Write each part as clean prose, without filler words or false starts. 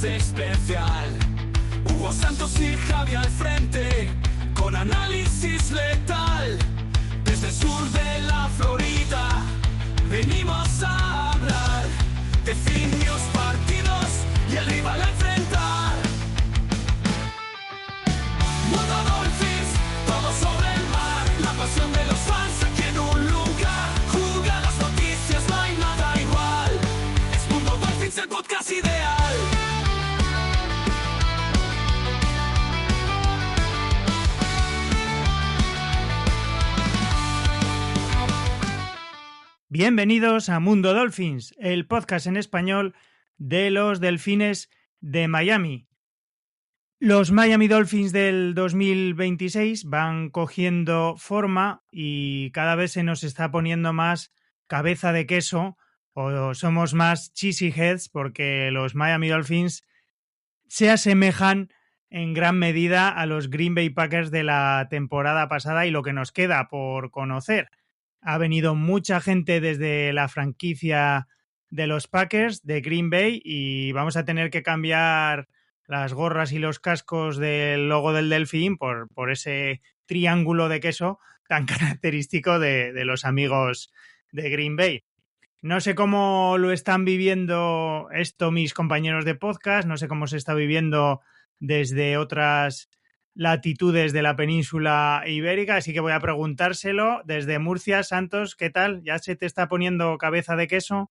especial. Hugo Santos y Javi al frente, con análisis letal. Desde el sur de la Florida, venimos a hablar de finios partidos y el rival a enfrentar. Mundo Dolphins, todo sobre el mar, la pasión de los fans aquí en un lugar. Juega las noticias, no hay nada igual. Es Mundo Dolphins, el podcast ideal. Bienvenidos a Mundo Dolphins, el podcast en español de los Delfines de Miami. Los Miami Dolphins del 2026 van cogiendo forma y cada vez se nos está poniendo más cabeza de queso o somos más cheesy heads porque los Miami Dolphins se asemejan en gran medida a los Green Bay Packers de la temporada pasada y lo que nos queda por conocer. Ha venido mucha gente desde la franquicia de los Packers, de Green Bay, y vamos a tener que cambiar las gorras y los cascos del logo del Delfín por ese triángulo de queso tan característico de los amigos de Green Bay. No sé cómo lo están viviendo esto mis compañeros de podcast, no sé cómo se está viviendo desde otras latitudes de la península ibérica, así que voy a preguntárselo desde Murcia. Santos, ¿qué tal? ¿Ya se te está poniendo cabeza de queso?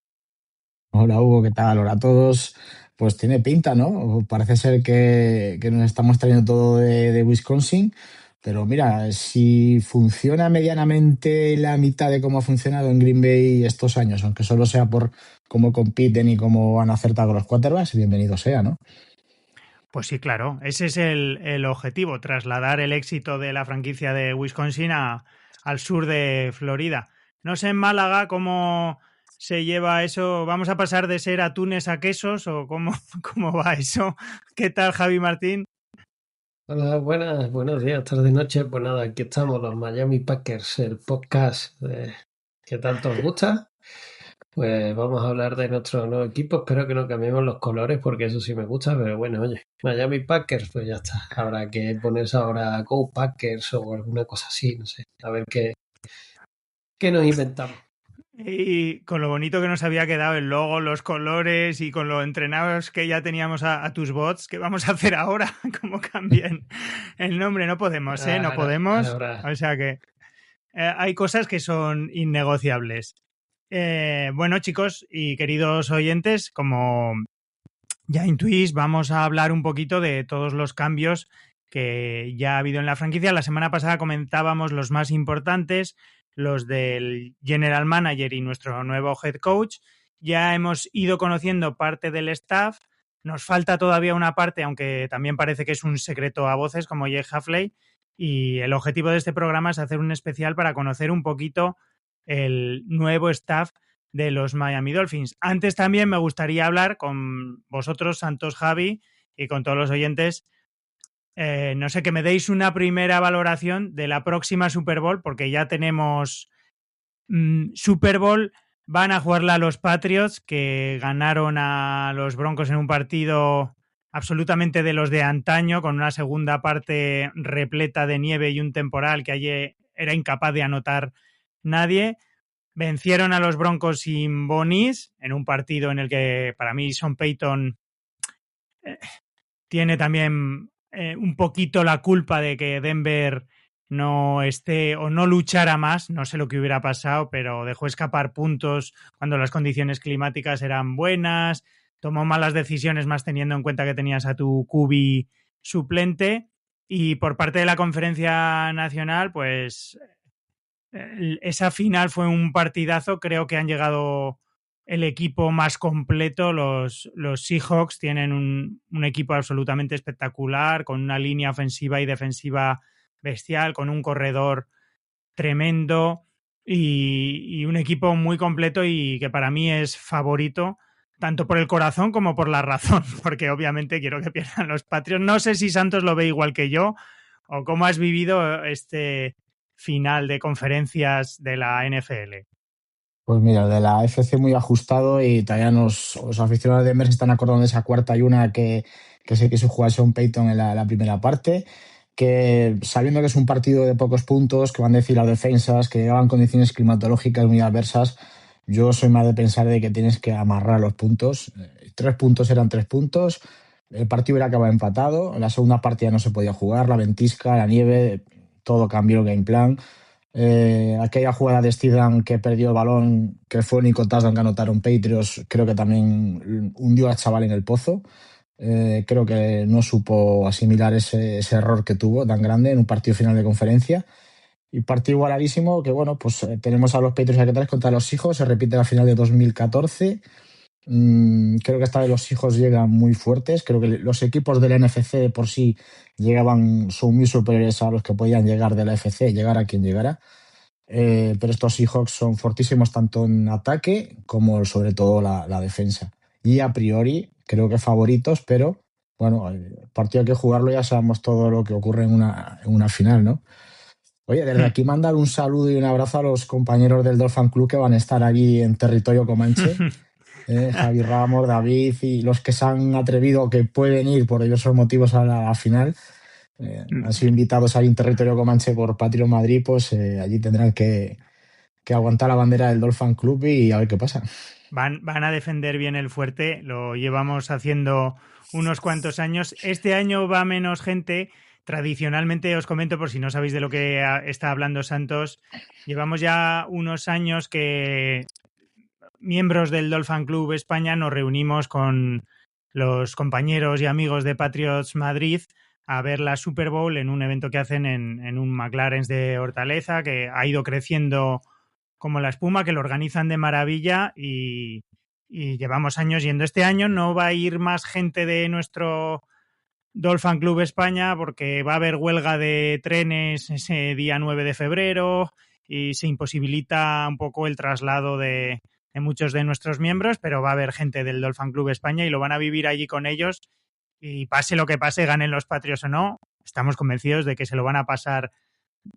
Hola Hugo, ¿qué tal? Hola a todos. Pues tiene pinta, ¿no? Parece ser que nos estamos trayendo todo de Wisconsin, pero mira, si funciona medianamente la mitad de cómo ha funcionado en Green Bay estos años, aunque solo sea por cómo compiten y cómo han acertado con los quarterbacks, bienvenido sea, ¿no? Pues sí, claro, ese es el objetivo, trasladar el éxito de la franquicia de Wisconsin al sur de Florida. No sé en Málaga cómo se lleva eso, ¿vamos a pasar de ser atunes a quesos o cómo va eso? ¿Qué tal, Javi Martín? Hola, buenos días, tarde, noche. Pues nada, aquí estamos, los Miami Packers, el podcast que tanto os gusta. Pues vamos a hablar de nuestro nuevo equipo. Espero que no cambiemos los colores porque eso sí me gusta, pero bueno, oye, Miami Packers, pues ya está. Habrá que ponerse ahora Go Packers o alguna cosa así, no sé. A ver qué nos inventamos. Y con lo bonito que nos había quedado el logo, los colores y con lo entrenados que ya teníamos a tus bots, ¿qué vamos a hacer ahora? ¿Cómo cambian el nombre? No podemos, ¿eh? No podemos. O sea que hay cosas que son innegociables. Bueno, chicos y queridos oyentes, como ya intuís, vamos a hablar un poquito de todos los cambios que ya ha habido en la franquicia. La semana pasada comentábamos los más importantes, los del General Manager y nuestro nuevo Head Coach. Ya hemos ido conociendo parte del staff. Nos falta todavía una parte, aunque también parece que es un secreto a voces, como Jake Hafley. Y el objetivo de este programa es hacer un especial para conocer un poquito el nuevo staff de los Miami Dolphins. Antes también me gustaría hablar con vosotros, Santos, Javi, y con todos los oyentes. No sé, que me deis una primera valoración de la próxima Super Bowl, porque ya tenemos Super Bowl. Van a jugarla los Patriots, que ganaron a los Broncos en un partido absolutamente de los de antaño, con una segunda parte repleta de nieve y un temporal que allí era incapaz de anotar nadie. Vencieron a los Broncos sin Bonis en un partido en el que para mí Sean Payton tiene también un poquito la culpa de que Denver no esté o no luchara más. No sé lo que hubiera pasado, pero dejó escapar puntos cuando las condiciones climáticas eran buenas, tomó malas decisiones más teniendo en cuenta que tenías a tu QB suplente. Y por parte de la Conferencia Nacional, pues esa final fue un partidazo. Creo que han llegado el equipo más completo. Los Seahawks tienen un equipo absolutamente espectacular, con una línea ofensiva y defensiva bestial, con un corredor tremendo y un equipo muy completo y que para mí es favorito tanto por el corazón como por la razón, porque obviamente quiero que pierdan los Patriots. No sé si Santos lo ve igual que yo o cómo has vivido este final de conferencias de la NFL. Pues mira, de la FC muy ajustado y todavía los aficionados de Denver se están acordando de esa cuarta y una que se quiso jugar Sean Payton en la primera parte, que sabiendo que es un partido de pocos puntos, que van a decir las defensas, que llegaban condiciones climatológicas muy adversas, yo soy más de pensar de que tienes que amarrar los puntos. 3 puntos eran 3 puntos, el partido hubiera acabado empatado, en la segunda parte ya no se podía jugar, la ventisca, la nieve, todo cambió el game plan. Aquella jugada de Steedham que perdió el balón, que fue el único touchdown que anotaron Patriots, creo que también hundió al chaval en el pozo. Creo que no supo asimilar ese error que tuvo tan grande en un partido final de conferencia. Y partido igualadísimo, que bueno, pues tenemos a los Patriots aquí atrás contra los hijos, se repite la final de 2014. Creo que esta vez los hijos llegan muy fuertes. Creo que los equipos de la NFC de por sí son muy superiores a los que podían llegar de la FC, llegar a quien llegara. Pero estos Seahawks son fortísimos tanto en ataque como sobre todo la defensa. Y a priori creo que favoritos, pero bueno, el partido hay que jugarlo, ya sabemos todo lo que ocurre en una final, ¿no? Oye, desde aquí mandar un saludo y un abrazo a los compañeros del Dolphin Club que van a estar allí en territorio comanche. Javi Ramos, David y los que se han atrevido que pueden ir por diversos motivos a la final. Han sido invitados ahí en territorio comanche por Patrio Madrid, pues allí tendrán que aguantar la bandera del Dolphin Club y a ver qué pasa. Van a defender bien el fuerte, lo llevamos haciendo unos cuantos años. Este año va menos gente. Tradicionalmente, os comento por si no sabéis de lo que está hablando Santos, llevamos ya unos años que miembros del Dolphin Club España nos reunimos con los compañeros y amigos de Patriots Madrid a ver la Super Bowl en un evento que hacen en un McLaren's de Hortaleza, que ha ido creciendo como la espuma, que lo organizan de maravilla y llevamos años yendo. Este año no va a ir más gente de nuestro Dolphin Club España porque va a haber huelga de trenes ese día 9 de febrero y se imposibilita un poco el traslado de muchos de nuestros miembros, pero va a haber gente del Dolphin Club España y lo van a vivir allí con ellos y pase lo que pase, ganen los Patriots o no, estamos convencidos de que se lo van a pasar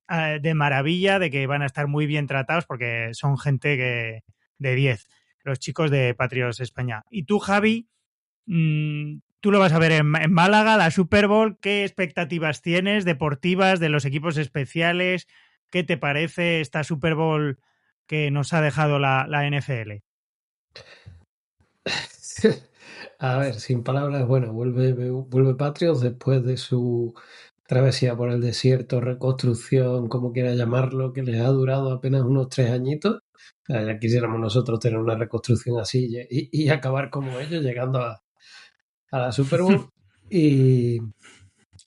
de maravilla, de que van a estar muy bien tratados porque son gente de 10, los chicos de Patriots España. Y tú, Javi, tú lo vas a ver en Málaga, la Super Bowl. ¿Qué expectativas tienes deportivas de los equipos especiales? ¿Qué te parece esta Super Bowl que nos ha dejado la NFL? A ver, sin palabras, bueno, vuelve Patriots después de su travesía por el desierto, reconstrucción, como quiera llamarlo, que les ha durado apenas unos 3 añitos. Ya quisiéramos nosotros tener una reconstrucción así y acabar como ellos, llegando a la Super Bowl. Y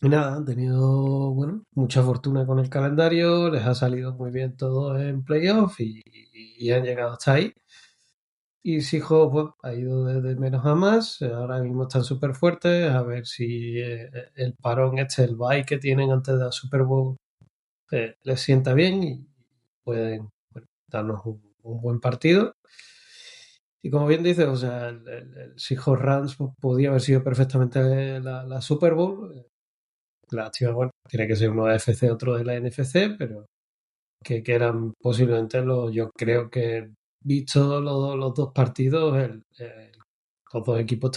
nada, han tenido, bueno, mucha fortuna con el calendario, les ha salido muy bien todo en playoff y han llegado hasta ahí. Y Seahawks pues, ha ido de menos a más, ahora mismo están súper fuertes, a ver si el parón el bye que tienen antes de la Super Bowl les sienta bien y pueden darnos un buen partido. Y como bien dices, o sea, el Seahawks Rams podía haber sido perfectamente la Super Bowl. Lástima, bueno, tiene que ser uno de AFC, otro de la NFC, pero que eran posiblemente yo creo que visto los dos partidos, los dos equipos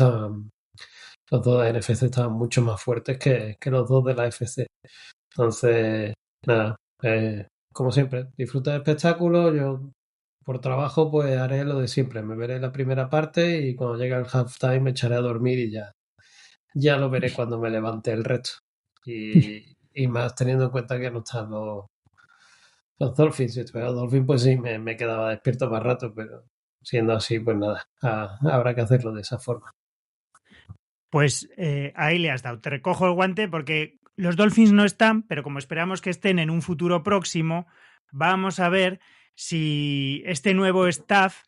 los dos de NFC estaban mucho más fuertes que los dos de la FC. Entonces, nada, como siempre, disfruta del espectáculo. Yo, por trabajo, pues haré lo de siempre. Me veré la primera parte y cuando llegue el halftime me echaré a dormir y ya lo veré cuando me levante el resto. Y más teniendo en cuenta que no están los Dolphins. Si estuviera Dolphins, pues sí, me quedaba despierto más rato, pero siendo así, pues nada, habrá que hacerlo de esa forma. Pues ahí le has dado. Te recojo el guante porque los Dolphins no están, pero como esperamos que estén en un futuro próximo, vamos a ver si este nuevo staff,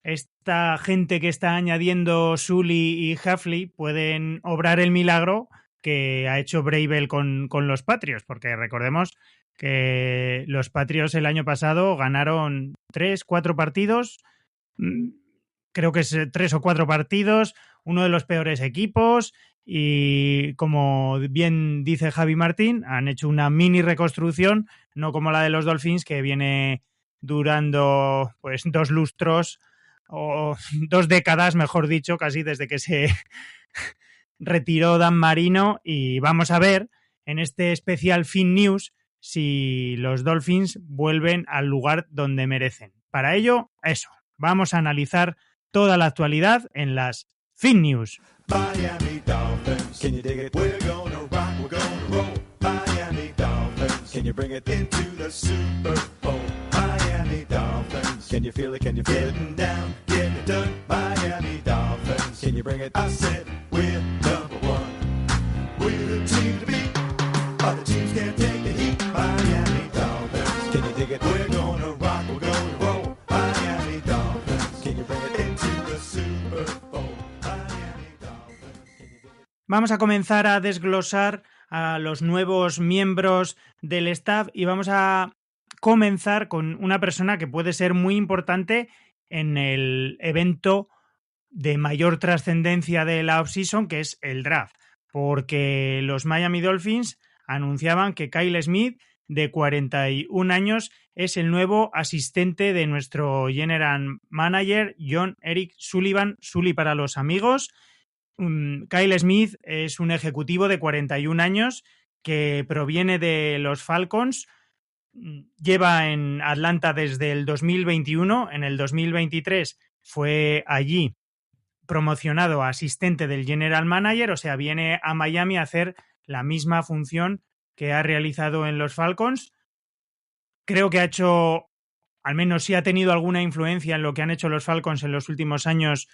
esta gente que está añadiendo Sully y Hafley, pueden obrar el milagro que ha hecho Bravel con los Patriots, porque recordemos que los Patriots el año pasado ganaron 3-4 partidos, creo que es 3 o 4 partidos, uno de los peores equipos y como bien dice Javi Martín, han hecho una mini reconstrucción, no como la de los Dolphins que viene durando pues 2 lustros o 2 décadas, mejor dicho, casi desde que se retiró Dan Marino, y vamos a ver en este especial Fin News si los Dolphins vuelven al lugar donde merecen. Para ello, eso, vamos a analizar toda la actualidad en las Fin News. Miami Dolphins, can you dig it? We're gonna rock, we're gonna roll. Miami Dolphins, can you bring it into the Super Bowl? Miami Dolphins, can you feel it? Can you feel it? Getting down, getting it done. Miami Dolphins, can you bring it? I said we're number one. We're the team to beat. Other teams can't take the heat. Miami Dolphins, can you dig it? We're gonna rock, we're gonna roll. Miami Dolphins, can you bring it into the Super Bowl? Miami Dolphins, can you dig it? Vamos a comenzar a desglosar a los nuevos miembros del staff y vamos a comenzar con una persona que puede ser muy importante en el evento de mayor trascendencia de la offseason, que es el draft, porque los Miami Dolphins anunciaban que Kyle Smith, de 41 años, es el nuevo asistente de nuestro general manager John Eric Sullivan, Sully para los amigos. Kyle Smith es un ejecutivo de 41 años que proviene de los Falcons. Lleva en Atlanta desde el 2021. En el 2023 fue allí promocionado a asistente del general manager, o sea, viene a Miami a hacer la misma función que ha realizado en los Falcons. Creo que ha hecho, al menos sí ha tenido alguna influencia en lo que han hecho los Falcons en los últimos años,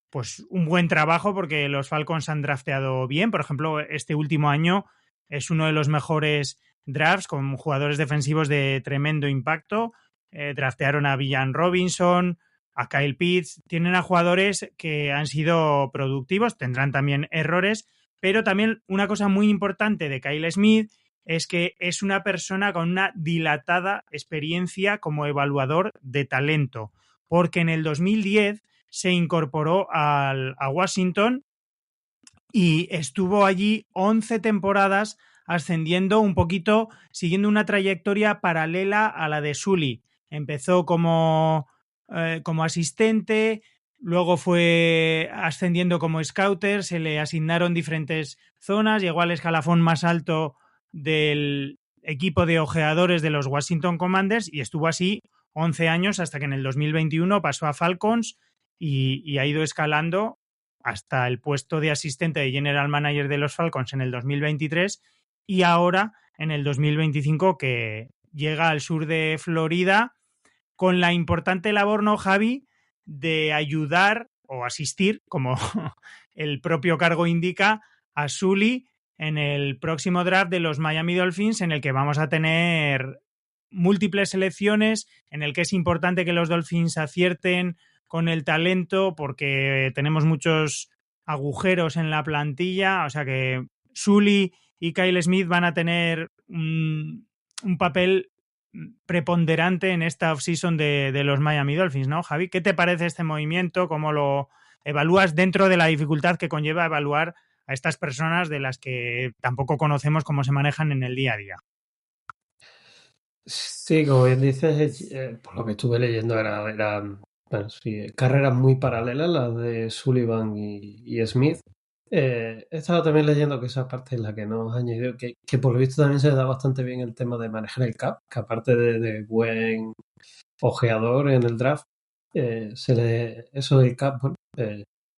pues un buen trabajo, porque los Falcons han drafteado bien. Por ejemplo, este último año es uno de los mejores drafts con jugadores defensivos de tremendo impacto. Draftearon a Villan Robinson, a Kyle Pitts. Tienen a jugadores que han sido productivos, tendrán también errores, pero también una cosa muy importante de Kyle Smith es que es una persona con una dilatada experiencia como evaluador de talento, porque en el 2010 se incorporó a Washington y estuvo allí 11 temporadas ascendiendo un poquito, siguiendo una trayectoria paralela a la de Sully. Empezó como asistente, luego fue ascendiendo como scouter, se le asignaron diferentes zonas, llegó al escalafón más alto del equipo de ojeadores de los Washington Commanders y estuvo así 11 años hasta que en el 2021 pasó a Falcons y ha ido escalando hasta el puesto de asistente de general manager de los Falcons en el 2023 y ahora en el 2025 que llega al sur de Florida con la importante labor, ¿no, Javi?, de ayudar o asistir, como el propio cargo indica, a Sully en el próximo draft de los Miami Dolphins, en el que vamos a tener múltiples selecciones, en el que es importante que los Dolphins acierten con el talento porque tenemos muchos agujeros en la plantilla, o sea que Sully y Kyle Smith van a tener un papel preponderante en esta offseason de los Miami Dolphins, ¿no, Javi? ¿Qué te parece este movimiento? ¿Cómo lo evalúas dentro de la dificultad que conlleva evaluar a estas personas de las que tampoco conocemos cómo se manejan en el día a día? Sí, como bien dices, por lo que estuve leyendo eran bueno, sí, carreras muy paralelas, las de Sullivan y Smith. He estado también leyendo que esa parte es la que nos ha añadido, que por lo visto también se le da bastante bien el tema de manejar el cap, que aparte de buen ojeador en el draft, eso del cap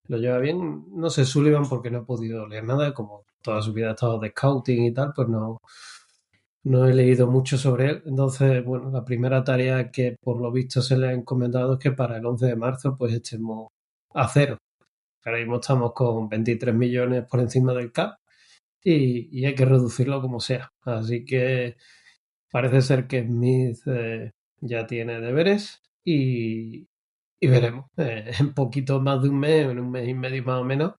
lo lleva bien. No sé, Sullivan, porque no he podido leer nada, como toda su vida ha estado de scouting y tal, pues no he leído mucho sobre él. Entonces, bueno, la primera tarea que por lo visto se le ha encomendado es que para el 11 de marzo pues estemos a cero. Ahora mismo estamos con 23 millones por encima del cap y hay que reducirlo como sea. Así que parece ser que Smith ya tiene deberes y veremos en poquito más de un mes, en un mes y medio más o menos,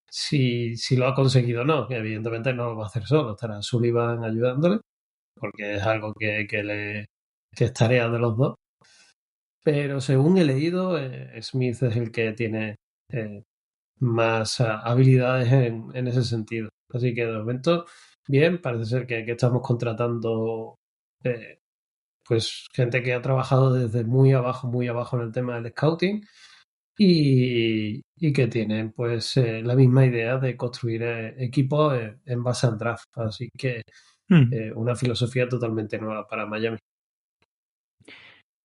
si lo ha conseguido o no. Evidentemente no lo va a hacer solo, estará Sullivan ayudándole, porque es algo que es tarea de los dos. Pero según he leído, Smith es el que tiene más habilidades en ese sentido. Así que de momento, bien, parece ser que estamos contratando pues gente que ha trabajado desde muy abajo en el tema del scouting y que tienen pues la misma idea de construir equipos en base al draft. Así que una filosofía totalmente nueva para Miami.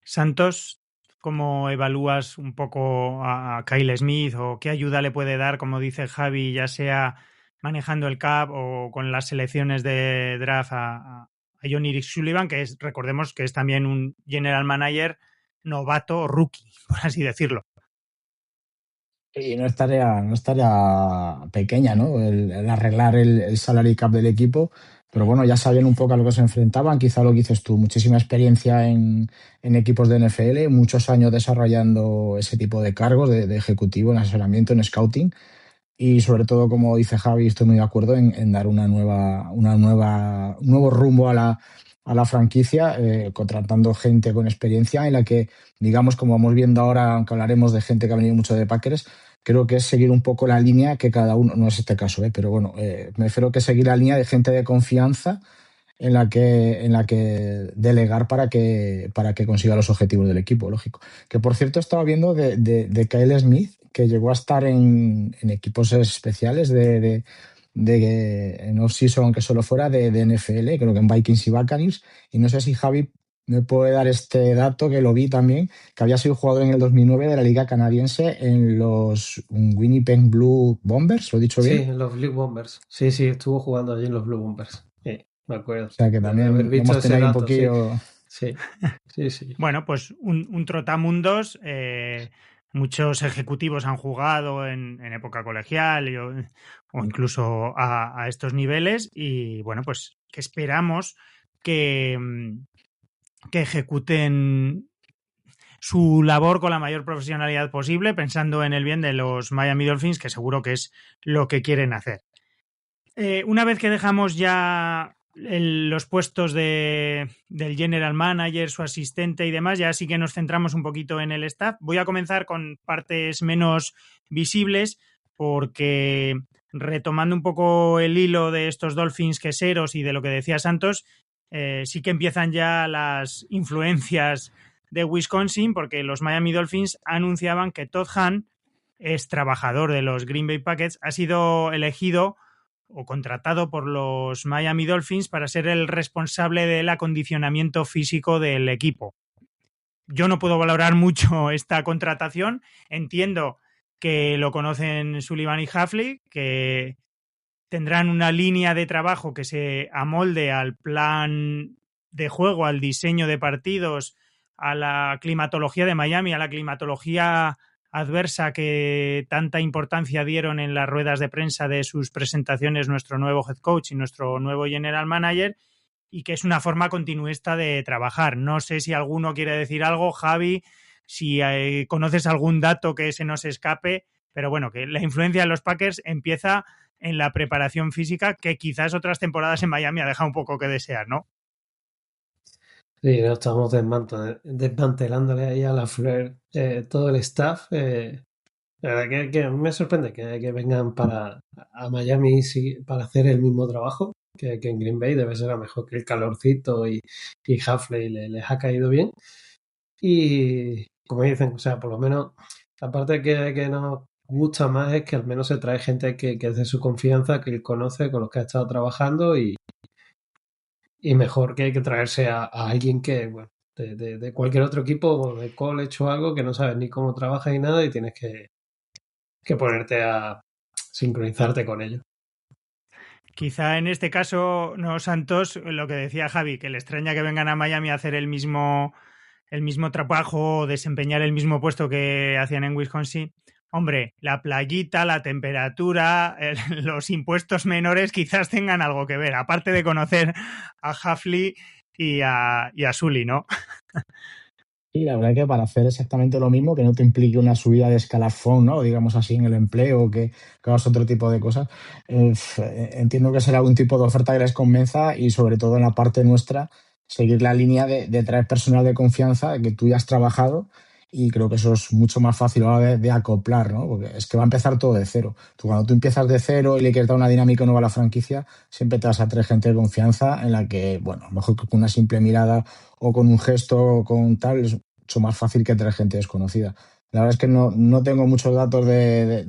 Santos, ¿cómo evalúas un poco a Kyle Smith o qué ayuda le puede dar, como dice Javi, ya sea manejando el cap o con las selecciones de draft a Johnny Sullivan, que es, recordemos que es también un general manager novato o rookie, por así decirlo? Y no estaría pequeña, ¿no? El arreglar el salary cap del equipo. Pero bueno, ya sabían un poco a lo que se enfrentaban. Quizá lo que dices tú, muchísima experiencia en equipos de NFL, muchos años desarrollando ese tipo de cargos de ejecutivo, en asesoramiento, en scouting. Y sobre todo, como dice Javi, estoy muy de acuerdo en dar un nuevo rumbo a la franquicia, contratando gente con experiencia en la que, digamos, como vamos viendo ahora, aunque hablaremos de gente que ha venido mucho de Packers, creo que es seguir un poco la línea que cada uno, no es este caso, pero bueno, me refiero que seguir la línea de gente de confianza en la que delegar para que consiga los objetivos del equipo, lógico. Que por cierto estaba viendo de Kyle Smith, que llegó a estar en equipos especiales en off-season, aunque solo fuera de NFL, creo que en Vikings y Buccaneers, y no sé si Javi me puede dar este dato, que lo vi también, que había sido jugador en el 2009 de la Liga Canadiense en los Winnipeg Blue Bombers, ¿lo he dicho Sí, bien? en los Blue Bombers. Sí, sí, estuvo jugando allí en los Blue Bombers. Sí, me O acuerdo sea que de haber también visto hemos ese tenido ahí un dato, sí. poquillo. Sí, sí, sí. Bueno, pues un trotamundos. Muchos ejecutivos han jugado en época colegial o incluso a estos niveles y bueno, pues que esperamos que, que ejecuten su labor con la mayor profesionalidad posible, pensando en el bien de los Miami Dolphins, que seguro que es lo que quieren hacer. Una vez que dejamos ya los puestos del general manager, su asistente y demás, ya sí que nos centramos un poquito en el staff. Voy a comenzar con partes menos visibles porque retomando un poco el hilo de estos Dolphins queseros y de lo que decía Santos, sí que empiezan ya las influencias de Wisconsin porque los Miami Dolphins anunciaban que Todd Hahn, es trabajador de los Green Bay Packers, ha sido elegido o contratado por los Miami Dolphins para ser el responsable del acondicionamiento físico del equipo. Yo no puedo valorar mucho esta contratación. Entiendo que lo conocen Sullivan y Hafley, que tendrán una línea de trabajo que se amolde al plan de juego, al diseño de partidos, a la climatología de Miami, a la climatología adversa que tanta importancia dieron en las ruedas de prensa de sus presentaciones nuestro nuevo head coach y nuestro nuevo general manager, y que es una forma continuista de trabajar. No sé si alguno quiere decir algo, Javi, si conoces algún dato que se nos escape, pero bueno, que la influencia de los Packers empieza en la preparación física, que quizás otras temporadas en Miami ha dejado un poco que desear, ¿no? Sí, no, estamos desmantelándole ahí a la Fleur todo el staff. La verdad que me sorprende que vengan a Miami para hacer el mismo trabajo que en Green Bay. Debe ser a mejor que el calorcito y Hafley les ha caído bien. Y como dicen, o sea, por lo menos, aparte que nos gusta más es que al menos se trae gente que es de su confianza, que él conoce, con los que ha estado trabajando y mejor que traerse a alguien que, bueno, de cualquier otro equipo o de college o algo que no sabes ni cómo trabaja ni nada y tienes que ponerte a sincronizarte con ellos. Quizá en este caso, no, Santos, lo que decía Javi, que le extraña que vengan a Miami a hacer el mismo trabajo o desempeñar el mismo puesto que hacían en Wisconsin. Hombre, la playita, la temperatura, los impuestos menores quizás tengan algo que ver, aparte de conocer a Hafley y a Sully, ¿no? Sí, la verdad que para hacer exactamente lo mismo, que no te implique una subida de escalafón, ¿no? Digamos así, en el empleo, que hagas otro tipo de cosas, entiendo que será algún tipo de oferta que les convenza y sobre todo en la parte nuestra, seguir la línea de traer personal de confianza que tú ya has trabajado y creo que eso es mucho más fácil a la hora de acoplar, ¿no? Porque es que va a empezar todo de cero. Cuando tú empiezas de cero y le quieres dar una dinámica nueva a la franquicia, siempre te vas a traer gente de confianza en la que, bueno, a lo mejor con una simple mirada o con un gesto o con tal, es mucho más fácil que traer gente desconocida. La verdad es que no tengo muchos datos de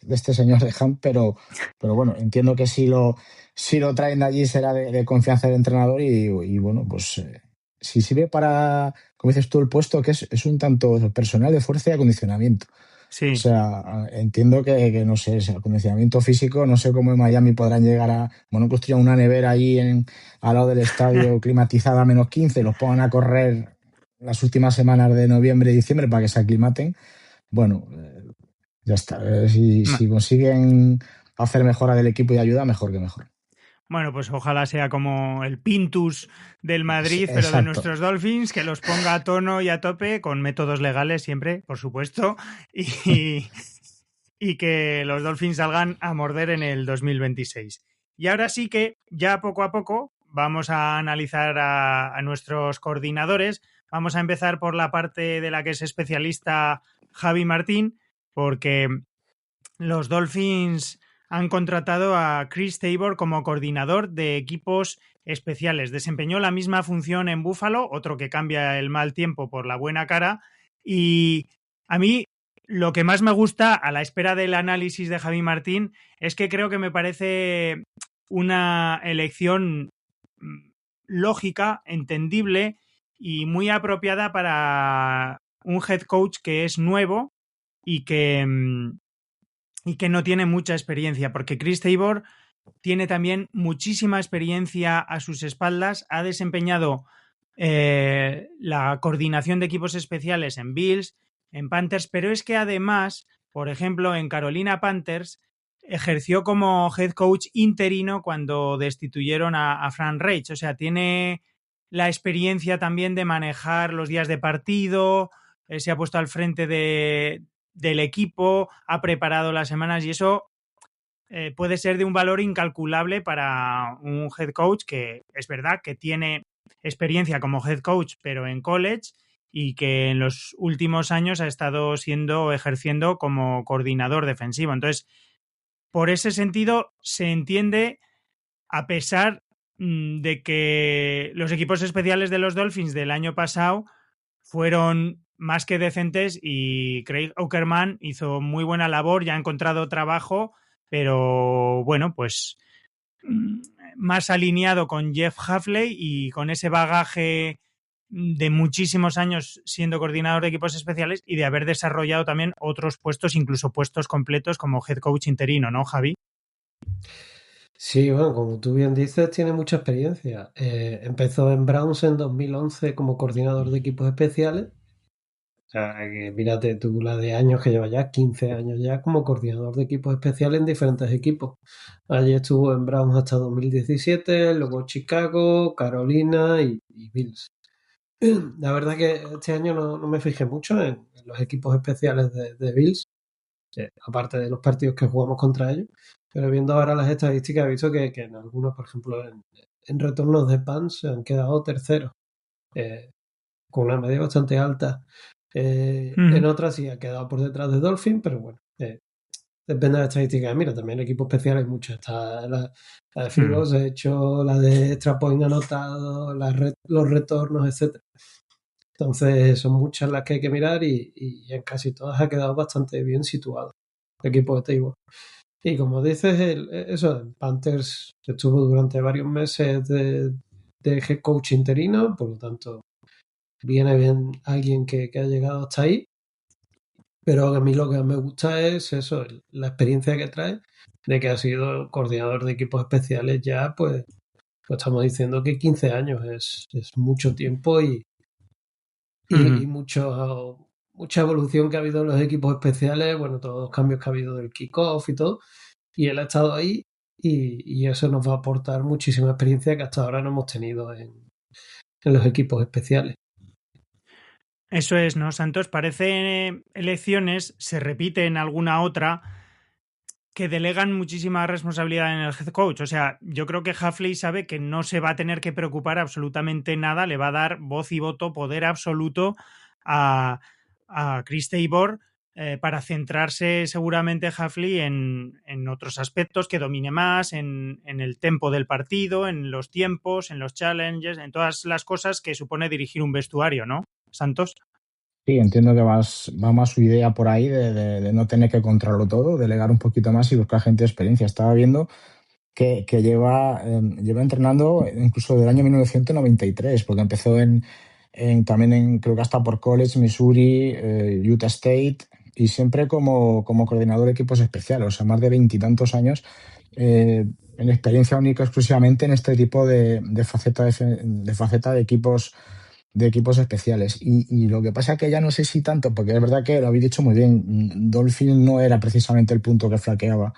este señor de Hunt, pero bueno, entiendo que si lo traen de allí será de confianza del entrenador y bueno, pues si sirve para, como dices tú, el puesto que es un tanto personal de fuerza y acondicionamiento. O Sí. sea, entiendo que no sé, ese acondicionamiento físico, no sé cómo en Miami podrán llegar a, bueno, construyan una nevera ahí al lado del estadio climatizada a -15 y los pongan a correr las últimas semanas de noviembre y diciembre para que se aclimaten. Bueno, ya está. Si consiguen hacer mejora del equipo y ayuda, mejor que mejor. Bueno, pues ojalá sea como el Pintus del Madrid, pero de Exacto. nuestros Dolphins, que los ponga a tono y a tope, con métodos legales siempre, por supuesto, y que los Dolphins salgan a morder en el 2026. Y ahora sí que, ya poco a poco, vamos a analizar a nuestros coordinadores. Vamos a empezar por la parte de la que es especialista Javi Martín, porque los Dolphins han contratado a Chris Tabor como coordinador de equipos especiales. Desempeñó la misma función en Buffalo, otro que cambia el mal tiempo por la buena cara. Y a mí lo que más me gusta, a la espera del análisis de Javi Martín, es que creo que me parece una elección lógica, entendible y muy apropiada para un head coach que es nuevo y que no tiene mucha experiencia, porque Chris Tabor tiene también muchísima experiencia a sus espaldas, ha desempeñado la coordinación de equipos especiales en Bills, en Panthers, pero es que además, por ejemplo, en Carolina Panthers, ejerció como head coach interino cuando destituyeron a Frank Reich, o sea, tiene la experiencia también de manejar los días de partido, se ha puesto al frente del equipo, ha preparado las semanas y eso puede ser de un valor incalculable para un head coach que es verdad que tiene experiencia como head coach, pero en college y que en los últimos años ha estado ejerciendo como coordinador defensivo. Entonces, por ese sentido, se entiende, a pesar de que los equipos especiales de los Dolphins del año pasado fueron más que decentes y Craig Aukerman hizo muy buena labor, ya ha encontrado trabajo, pero bueno, pues más alineado con Jeff Hafley y con ese bagaje de muchísimos años siendo coordinador de equipos especiales y de haber desarrollado también otros puestos, incluso puestos completos como head coach interino, ¿no, Javi? Sí, bueno, como tú bien dices, tiene mucha experiencia. Empezó en Browns en 2011 como coordinador de equipos especiales. O sea, que mírate tú la de años que lleva ya, 15 años ya como coordinador de equipos especiales en diferentes equipos. Allí estuvo en Browns hasta 2017, luego Chicago, Carolina y Bills. La verdad que este año no me fijé mucho en los equipos especiales de Bills, aparte de los partidos que jugamos contra ellos, pero viendo ahora las estadísticas he visto que en algunos, por ejemplo, en retornos de punts se han quedado terceros, con una media bastante alta. En otras sí ha quedado por detrás de Dolphin, pero bueno, depende de la estadística. Mira, también en equipos especiales hay mucho. Está la de Field Goals, he hecho la de extra point anotado, los retornos, etcétera. Entonces son muchas las que hay que mirar y en casi todas ha quedado bastante bien situado el equipo de Table. Y como dices, eso, en Panthers estuvo durante varios meses de head coach interino, por lo tanto viene bien alguien que ha llegado hasta ahí. Pero a mí lo que me gusta es eso, la experiencia que trae de que ha sido coordinador de equipos especiales ya, pues estamos diciendo que 15 años es mucho tiempo y mucha evolución que ha habido en los equipos especiales, bueno, todos los cambios que ha habido del kickoff y todo, y él ha estado ahí y eso nos va a aportar muchísima experiencia que hasta ahora no hemos tenido en los equipos especiales. Eso es, ¿no, Santos? Parece elecciones, se repite en alguna otra, que delegan muchísima responsabilidad en el head coach. O sea, yo creo que Hafley sabe que no se va a tener que preocupar absolutamente nada, le va a dar voz y voto, poder absoluto a a Chris Tabor para centrarse seguramente Hafley en otros aspectos, que domine más, en el tempo del partido, en los tiempos, en los challenges, en todas las cosas que supone dirigir un vestuario, ¿no, Santos? Sí, entiendo que va más su idea por ahí de no tener que controlarlo todo, delegar un poquito más y buscar gente de experiencia. Estaba viendo que lleva entrenando incluso del año 1993, porque empezó también creo que hasta por college, Missouri, Utah State, y siempre como coordinador de equipos especiales, o sea, más de veintitantos años en experiencia única exclusivamente en este tipo de faceta de equipos especiales. Y lo que pasa es que ya no sé si tanto, porque es verdad que lo habéis dicho muy bien, Dolphin no era precisamente el punto que flaqueaba.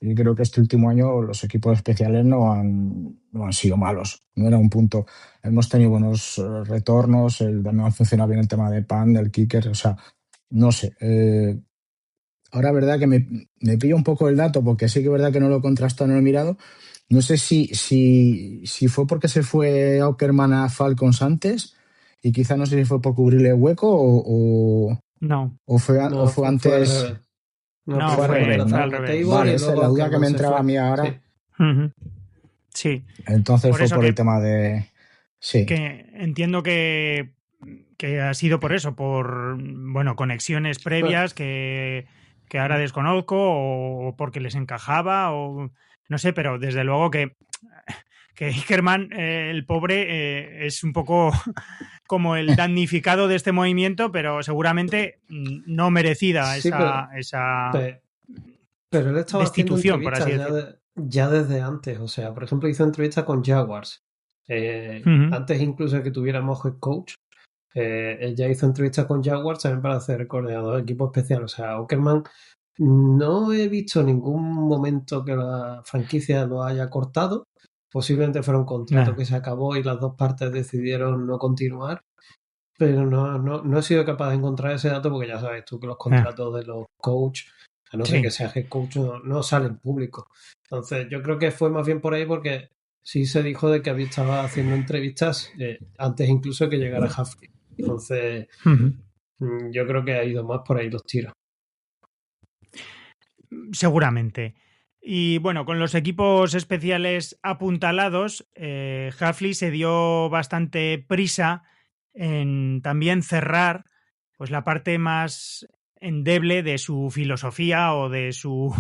Y creo que este último año los equipos especiales no han sido malos, no era un punto. Hemos tenido buenos retornos, también ha funcionado bien el tema de pan, del kicker, o sea, no sé. Ahora, verdad que me pilla un poco el dato, porque sí que es verdad que no lo he contrastado, no lo he mirado. No sé si fue porque se fue Aukerman a Falcons antes, y quizá no sé si fue por cubrirle el hueco No. o fue Fue al antes. revés. No, No, Fue al fue revés, ¿no? reemplazaron al a revés. Tabor Vale, y esa es luego la duda que Ackerman me se entraba a fue. mí Sí. ahora. Sí, Entonces por fue eso por el tema de. Sí, que entiendo que ha sido por eso, por bueno, conexiones Bueno, previas que ahora desconozco o porque les encajaba o no sé, pero desde luego que Ikerman, el pobre, es un poco como el damnificado de este movimiento, pero seguramente no merecida sí, esa pe- pero él estaba haciendo destitución, por así entrevistas decirlo. ya desde antes. O sea, por ejemplo, hizo entrevistas con Jaguars. Ujú. Antes incluso de que tuviéramos head coach. Él ya hizo entrevistas con Jaguars también para hacer coordinador de equipo especial. O sea, Okerman no he visto ningún momento que la franquicia lo haya cortado. Posiblemente fuera un contrato Nah. que se acabó y las dos partes decidieron no continuar. Pero no he sido capaz de encontrar ese dato porque ya sabes tú que los contratos de los coach, a no ser que Sí. sea head coach, no salen públicos. Entonces yo creo que fue más bien por ahí porque sí se dijo de que había estaba haciendo entrevistas antes incluso de que llegara Huffley. Entonces Ujú. yo creo que ha ido más por ahí los tiros. Seguramente. Y bueno, con los equipos especiales apuntalados, Hafley se dio bastante prisa en también cerrar pues la parte más endeble de su filosofía o de su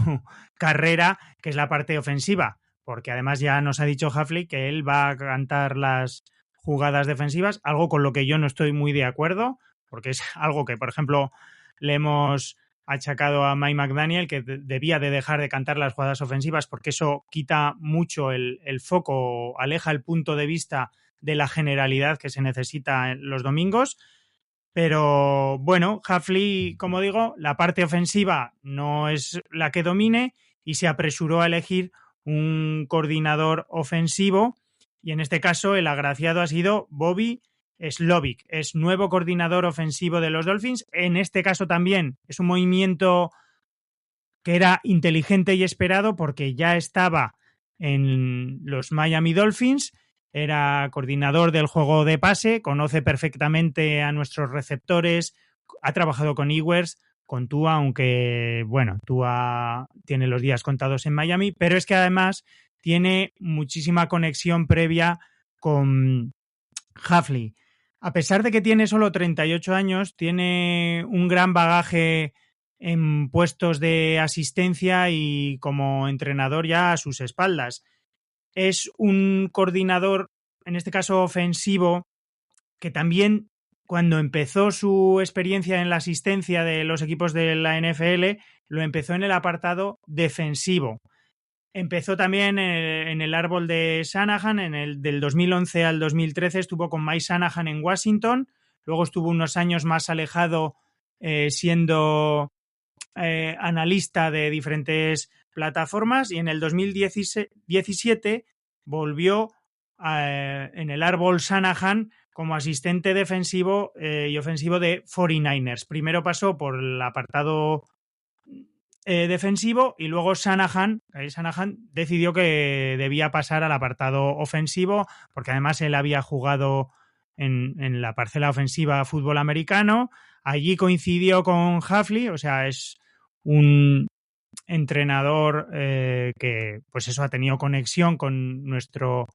carrera, que es la parte ofensiva, porque además ya nos ha dicho Hafley que él va a cantar las jugadas defensivas, algo con lo que yo no estoy muy de acuerdo, porque es algo que, por ejemplo, le hemos achacado a Mike McDaniel, que debía de dejar de cantar las jugadas ofensivas porque eso quita mucho el foco, aleja el punto de vista de la generalidad que se necesita en los domingos. Pero bueno, Hafley, como digo, la parte ofensiva no es la que domine y se apresuró a elegir un coordinador ofensivo y en este caso el agraciado ha sido Bobby Slovic, es nuevo coordinador ofensivo de los Dolphins. En este caso también es un movimiento que era inteligente y esperado porque ya estaba en los Miami Dolphins, era coordinador del juego de pase, conoce perfectamente a nuestros receptores, ha trabajado con Ewers, con Tua, aunque bueno, Tua tiene los días contados en Miami, pero es que además tiene muchísima conexión previa con Hafley. A pesar de que tiene solo 38 años, tiene un gran bagaje en puestos de asistencia y como entrenador ya a sus espaldas. Es un coordinador, en este caso ofensivo, que también cuando empezó su experiencia en la asistencia de los equipos de la NFL, lo empezó en el apartado defensivo. Empezó también en el árbol de Shanahan, en el del 2011 al 2013 estuvo con Mike Shanahan en Washington, luego estuvo unos años más alejado siendo analista de diferentes plataformas y en el 2017 volvió en el árbol Shanahan como asistente defensivo y ofensivo de 49ers. Primero pasó por el apartado defensivo y luego Shanahan decidió que debía pasar al apartado ofensivo porque además él había jugado en la parcela ofensiva fútbol americano. Allí coincidió con Hafley, o sea, es un entrenador que, pues eso, ha tenido conexión con nuestro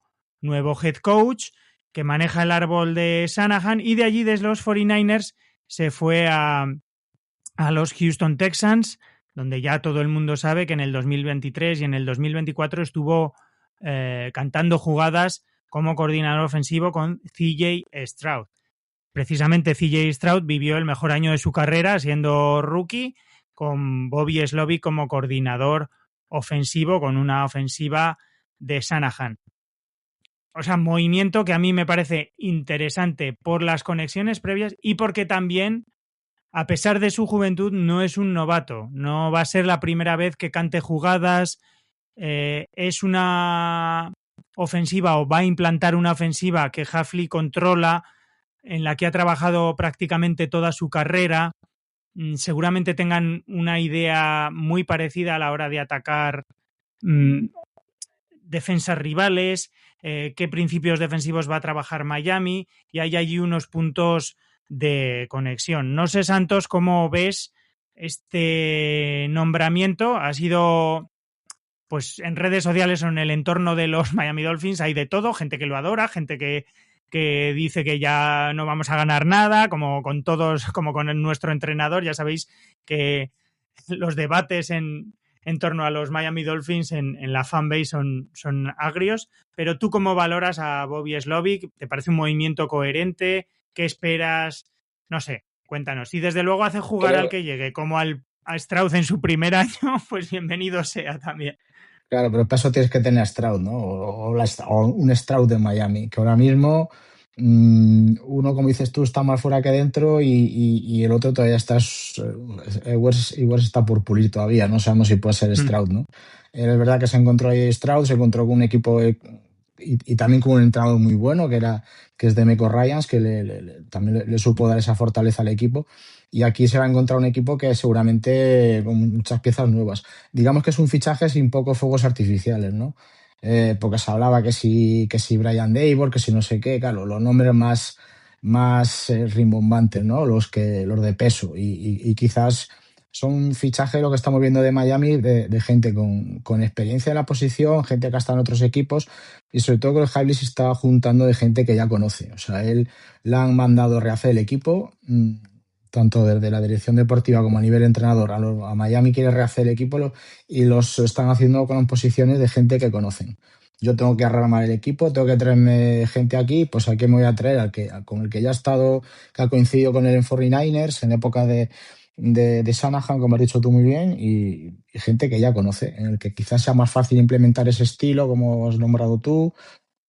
nuevo head coach, que maneja el árbol de Shanahan, y de allí, desde los 49ers, se fue a los Houston Texans, donde ya todo el mundo sabe que en el 2023 y en el 2024 estuvo cantando jugadas como coordinador ofensivo con CJ Stroud. Precisamente CJ Stroud vivió el mejor año de su carrera siendo rookie, con Bobby Slovic como coordinador ofensivo, con una ofensiva de Shanahan. O sea, movimiento que a mí me parece interesante por las conexiones previas y porque también, a pesar de su juventud, no es un novato. No va a ser la primera vez que cante jugadas. Es una ofensiva, o va a implantar una ofensiva que Hafley controla, en la que ha trabajado prácticamente toda su carrera. Seguramente tengan una idea muy parecida a la hora de atacar defensas rivales, qué principios defensivos va a trabajar Miami, y hay allí unos puntos de conexión. No sé, Santos, cómo ves este nombramiento. Ha sido, pues, en redes sociales o en el entorno de los Miami Dolphins hay de todo, gente que lo adora, gente que dice que ya no vamos a ganar nada, como con todos, como con nuestro entrenador. Ya sabéis que los debates en torno a los Miami Dolphins en la fanbase son agrios. Pero tú, ¿cómo valoras a Bobby Slovic? ¿Te parece un movimiento coherente? ¿Qué esperas? No sé, cuéntanos. Si desde luego hace jugar al que llegue, como a Strauss en su primer año, pues bienvenido sea también. Claro, pero para eso tienes que tener a Stroud, ¿no? O un Stroud de Miami, que ahora mismo uno, como dices tú, está más fuera que dentro y el otro todavía está. Igual está por pulir todavía, no sabemos si puede ser Stroud, ¿no? Es verdad que se encontró ahí Stroud, se encontró con un equipo y también con un entrenador muy bueno, que es Demeco Ryans, que también le supo dar esa fortaleza al equipo. Y aquí se va a encontrar un equipo que seguramente con muchas piezas nuevas. Digamos que es un fichaje sin pocos fuegos artificiales, ¿no? Porque se hablaba que si Brian Daboll, que si no sé qué, claro, los nombres más rimbombantes, ¿no? Los de peso. Y quizás son un fichaje, lo que estamos viendo de Miami, de gente con experiencia en la posición, gente que ha estado en otros equipos, y sobre todo que el Hafley se está juntando de gente que ya conoce. O sea, él le han mandado rehacer el equipo, tanto desde la dirección deportiva como a nivel entrenador. A Miami quiere rehacer el equipo y los están haciendo con posiciones de gente que conocen. Yo tengo que armar el equipo, tengo que traerme gente aquí, pues ¿a qué me voy a traer? Con el que ya ha estado, que ha coincidido con él en 49ers, en época de Shanahan, como has dicho tú muy bien, y gente que ya conoce, en el que quizás sea más fácil implementar ese estilo, como has nombrado tú,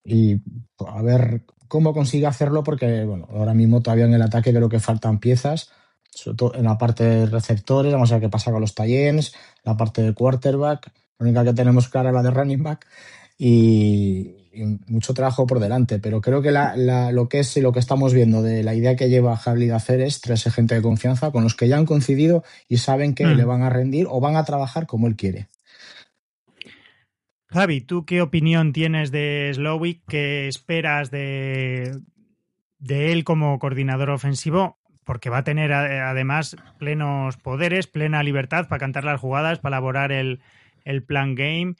y a ver cómo consigue hacerlo, porque bueno, ahora mismo todavía en el ataque creo que faltan piezas, sobre todo en la parte de receptores. Vamos a ver qué pasa con los tight ends, la parte de quarterback, la única que tenemos clara es la de running back, y mucho trabajo por delante, pero creo que lo que es y lo que estamos viendo de la idea que lleva Hafley de hacer es traerse gente de confianza con los que ya han coincidido y saben que le van a rendir o van a trabajar como él quiere. Javi, ¿tú qué opinión tienes de Slovic? ¿Qué esperas de él como coordinador ofensivo? Porque va a tener además plenos poderes, plena libertad para cantar las jugadas, para elaborar el plan game.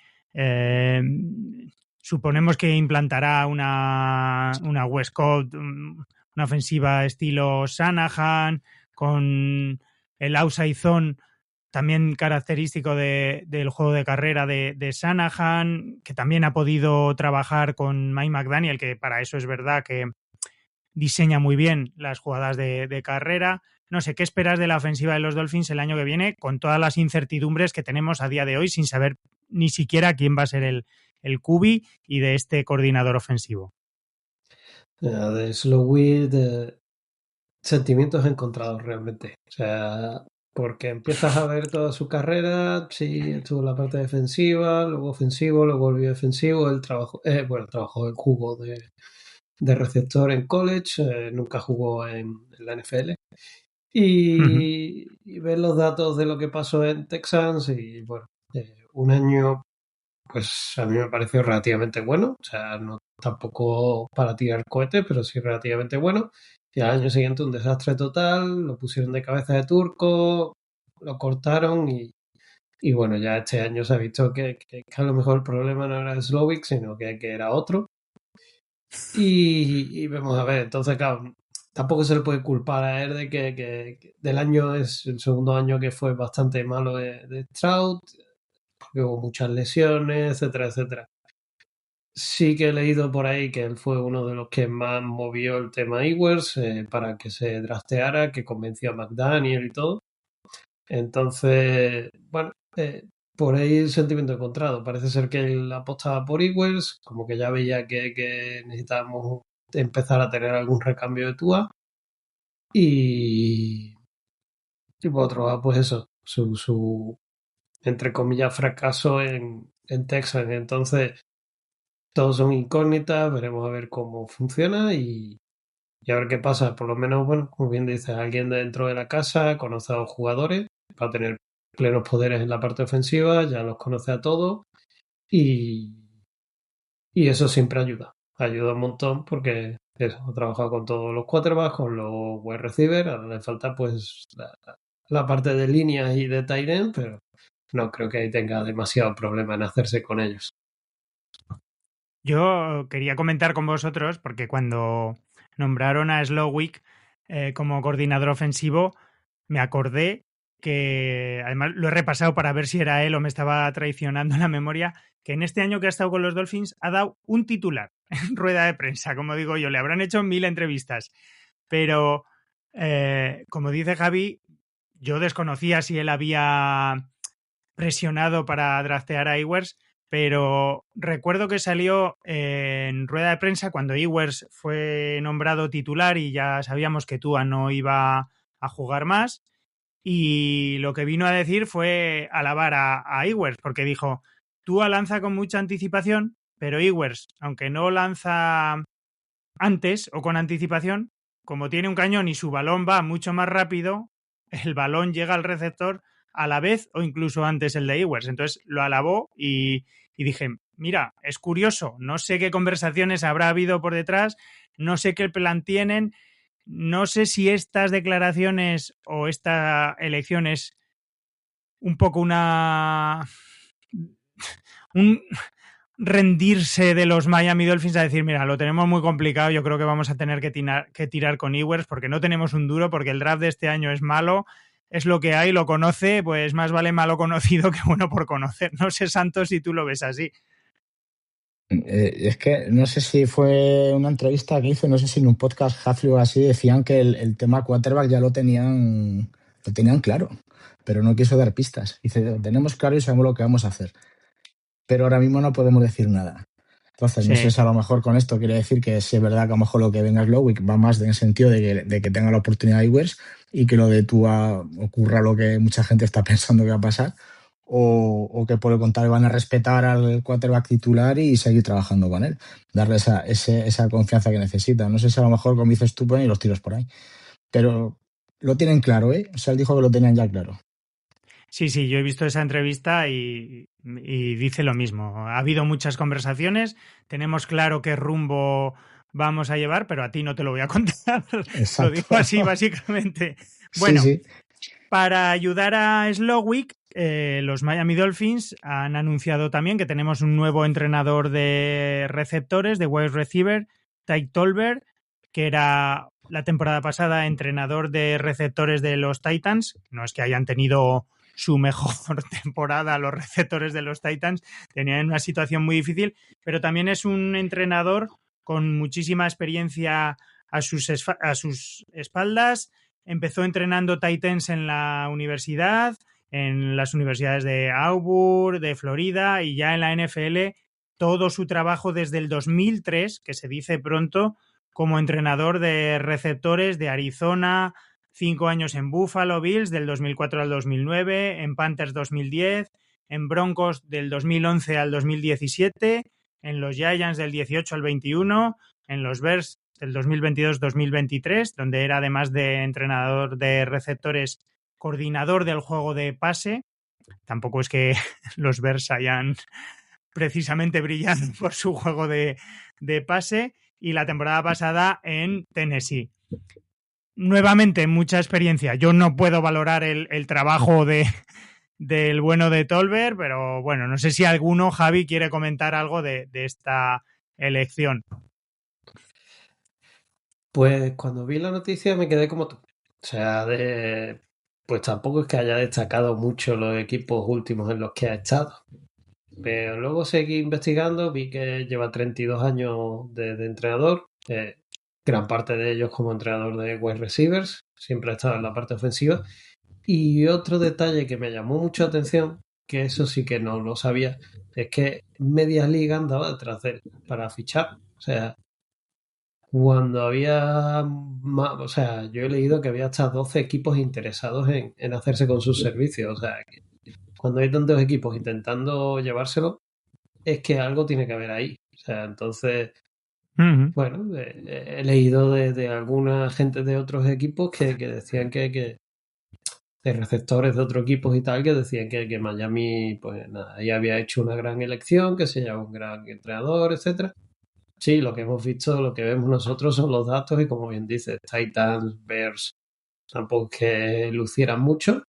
Suponemos que implantará una West Coast, una ofensiva estilo Shanahan, con el outside zone también característico del juego de carrera de Shanahan, que también ha podido trabajar con Mike McDaniel, que para eso es verdad que diseña muy bien las jugadas de carrera. No sé, ¿qué esperas de la ofensiva de los Dolphins el año que viene, con todas las incertidumbres que tenemos a día de hoy, sin saber ni siquiera quién va a ser el QB y de este coordinador ofensivo? De Slowick, sentimientos encontrados realmente. O sea, porque empiezas a ver toda su carrera, sí, estuvo en la parte defensiva, luego ofensivo, luego volvió defensivo, él trabajó, jugó de receptor en college, nunca jugó en la NFL. Y ves los datos de lo que pasó en Texans y bueno, un año pues a mí me pareció relativamente bueno. O sea, no tampoco para tirar cohetes, pero sí relativamente bueno. Y al año siguiente un desastre total, lo pusieron de cabeza de turco, lo cortaron y bueno, ya este año se ha visto que a lo mejor el problema no era Slovic, sino que era otro. Y vamos a ver, entonces, claro, tampoco se le puede culpar a él de que del año es el segundo año que fue bastante malo de Stroud, porque hubo muchas lesiones, etcétera, etcétera. Sí que he leído por ahí que él fue uno de los que más movió el tema Ewers para que se drafteara, que convenció a McDaniel y todo. Entonces, bueno, por ahí el sentimiento encontrado. Parece ser que él apostaba por Ewers, como que ya veía que necesitábamos empezar a tener algún recambio de Tua. Y, y por otro lado, pues eso, su entre comillas, fracaso en Texas. Entonces, todos son incógnitas, veremos a ver cómo funciona y a ver qué pasa. Por lo menos, bueno, como bien dices, alguien dentro de la casa conoce a los jugadores, va a tener plenos poderes en la parte ofensiva, ya los conoce a todos y, y eso siempre ayuda. Ayuda un montón porque eso, ha trabajado con todos los quarterbacks, con los wide receivers, ahora le falta pues la parte de líneas y de tight end, pero no creo que ahí tenga demasiado problema en hacerse con ellos. Yo quería comentar con vosotros, porque cuando nombraron a Slowick como coordinador ofensivo, me acordé que, además lo he repasado para ver si era él o me estaba traicionando la memoria, que en este año que ha estado con los Dolphins ha dado un titular en rueda de prensa, como digo yo, le habrán hecho 1000 entrevistas, pero como dice Javi, yo desconocía si él había presionado para draftear a Ewers, pero recuerdo que salió en rueda de prensa cuando Ewers fue nombrado titular y ya sabíamos que Tua no iba a jugar más, y lo que vino a decir fue alabar a Ewers, porque dijo, Tua lanza con mucha anticipación, pero Ewers, aunque no lanza antes o con anticipación, como tiene un cañón y su balón va mucho más rápido, el balón llega al receptor a la vez o incluso antes el de Ewers. Entonces lo alabó y dije, mira, es curioso, no sé qué conversaciones habrá habido por detrás, no sé qué plan tienen, no sé si estas declaraciones o esta elección es un poco un rendirse de los Miami Dolphins a decir, mira, lo tenemos muy complicado, yo creo que vamos a tener que tirar con Ewers porque no tenemos un duro, porque el draft de este año es malo, es lo que hay, lo conoce, pues más vale malo conocido que bueno por conocer. No sé, Santos, si tú lo ves así. Es que no sé si fue una entrevista que hizo, no sé si en un podcast Hafley o así, decían que el tema quarterback ya lo tenían claro, pero no quiso dar pistas. Dice, lo tenemos claro y sabemos lo que vamos a hacer, pero ahora mismo no podemos decir nada. Entonces, no sé Sí. si a lo mejor con esto quiere decir que sí es verdad que a lo mejor lo que venga es Slowick va más en el sentido de que tenga la oportunidad de Ewers y que lo de Tua ocurra lo que mucha gente está pensando que va a pasar, o que por el contrario van a respetar al quarterback titular y seguir trabajando con él, darle esa confianza que necesita. No sé si a lo mejor, como dices tú, ponen los tiros por ahí, pero lo tienen claro, ¿eh? O sea, él dijo que lo tenían ya claro. Sí, sí, yo he visto esa entrevista y dice lo mismo. Ha habido muchas conversaciones, tenemos claro qué rumbo vamos a llevar, pero a ti no te lo voy a contar. Lo dijo Exacto. así, básicamente. Sí, Bueno, sí. para ayudar a Slowick, los Miami Dolphins han anunciado también que tenemos un nuevo entrenador de receptores, de wide receiver, Tyke Tolbert, que era la temporada pasada entrenador de receptores de los Titans. No es que hayan tenido su mejor temporada los receptores de los Titans, tenían una situación muy difícil, pero también es un entrenador con muchísima experiencia a sus espaldas. Empezó entrenando Titans en la universidad, en las universidades de Auburn, de Florida, y ya en la NFL todo su trabajo desde el 2003, que se dice pronto, como entrenador de receptores de Arizona, 5 años en Buffalo Bills del 2004 al 2009, en Panthers 2010, en Broncos del 2011 al 2017, en los Giants del 18 al 21, en los Bears del 2022-2023, donde era, además de entrenador de receptores, coordinador del juego de pase. Tampoco es que los Bears hayan precisamente brillando por su juego de pase, y la temporada pasada en Tennessee. Nuevamente, mucha experiencia. Yo no puedo valorar el trabajo del bueno de Tolbert, pero bueno, no sé si alguno, Javi, quiere comentar algo de esta elección. Pues cuando vi la noticia me quedé como tú. O sea, pues tampoco es que haya destacado mucho los equipos últimos en los que ha estado. Pero luego seguí investigando, vi que lleva 32 años de entrenador, gran parte de ellos como entrenador de wide receivers, siempre ha estado en la parte ofensiva. Y otro detalle que me llamó mucho la atención, que eso sí que no lo sabía, es que Media Liga andaba detrás de él para fichar. O sea, cuando había o sea, yo he leído que había hasta 12 equipos interesados en hacerse con sus servicios. O sea, que cuando hay tantos equipos intentando llevárselo, es que algo tiene que haber ahí. O sea, entonces, bueno, he leído de alguna gente de otros equipos que decían que de receptores de otros equipos y tal, que decían que Miami, pues nada, ahí había hecho una gran elección, que se llama un gran entrenador, etcétera. Sí, lo que hemos visto, lo que vemos nosotros son los datos y como bien dices, Titans, Bears, tampoco es que lucieran mucho,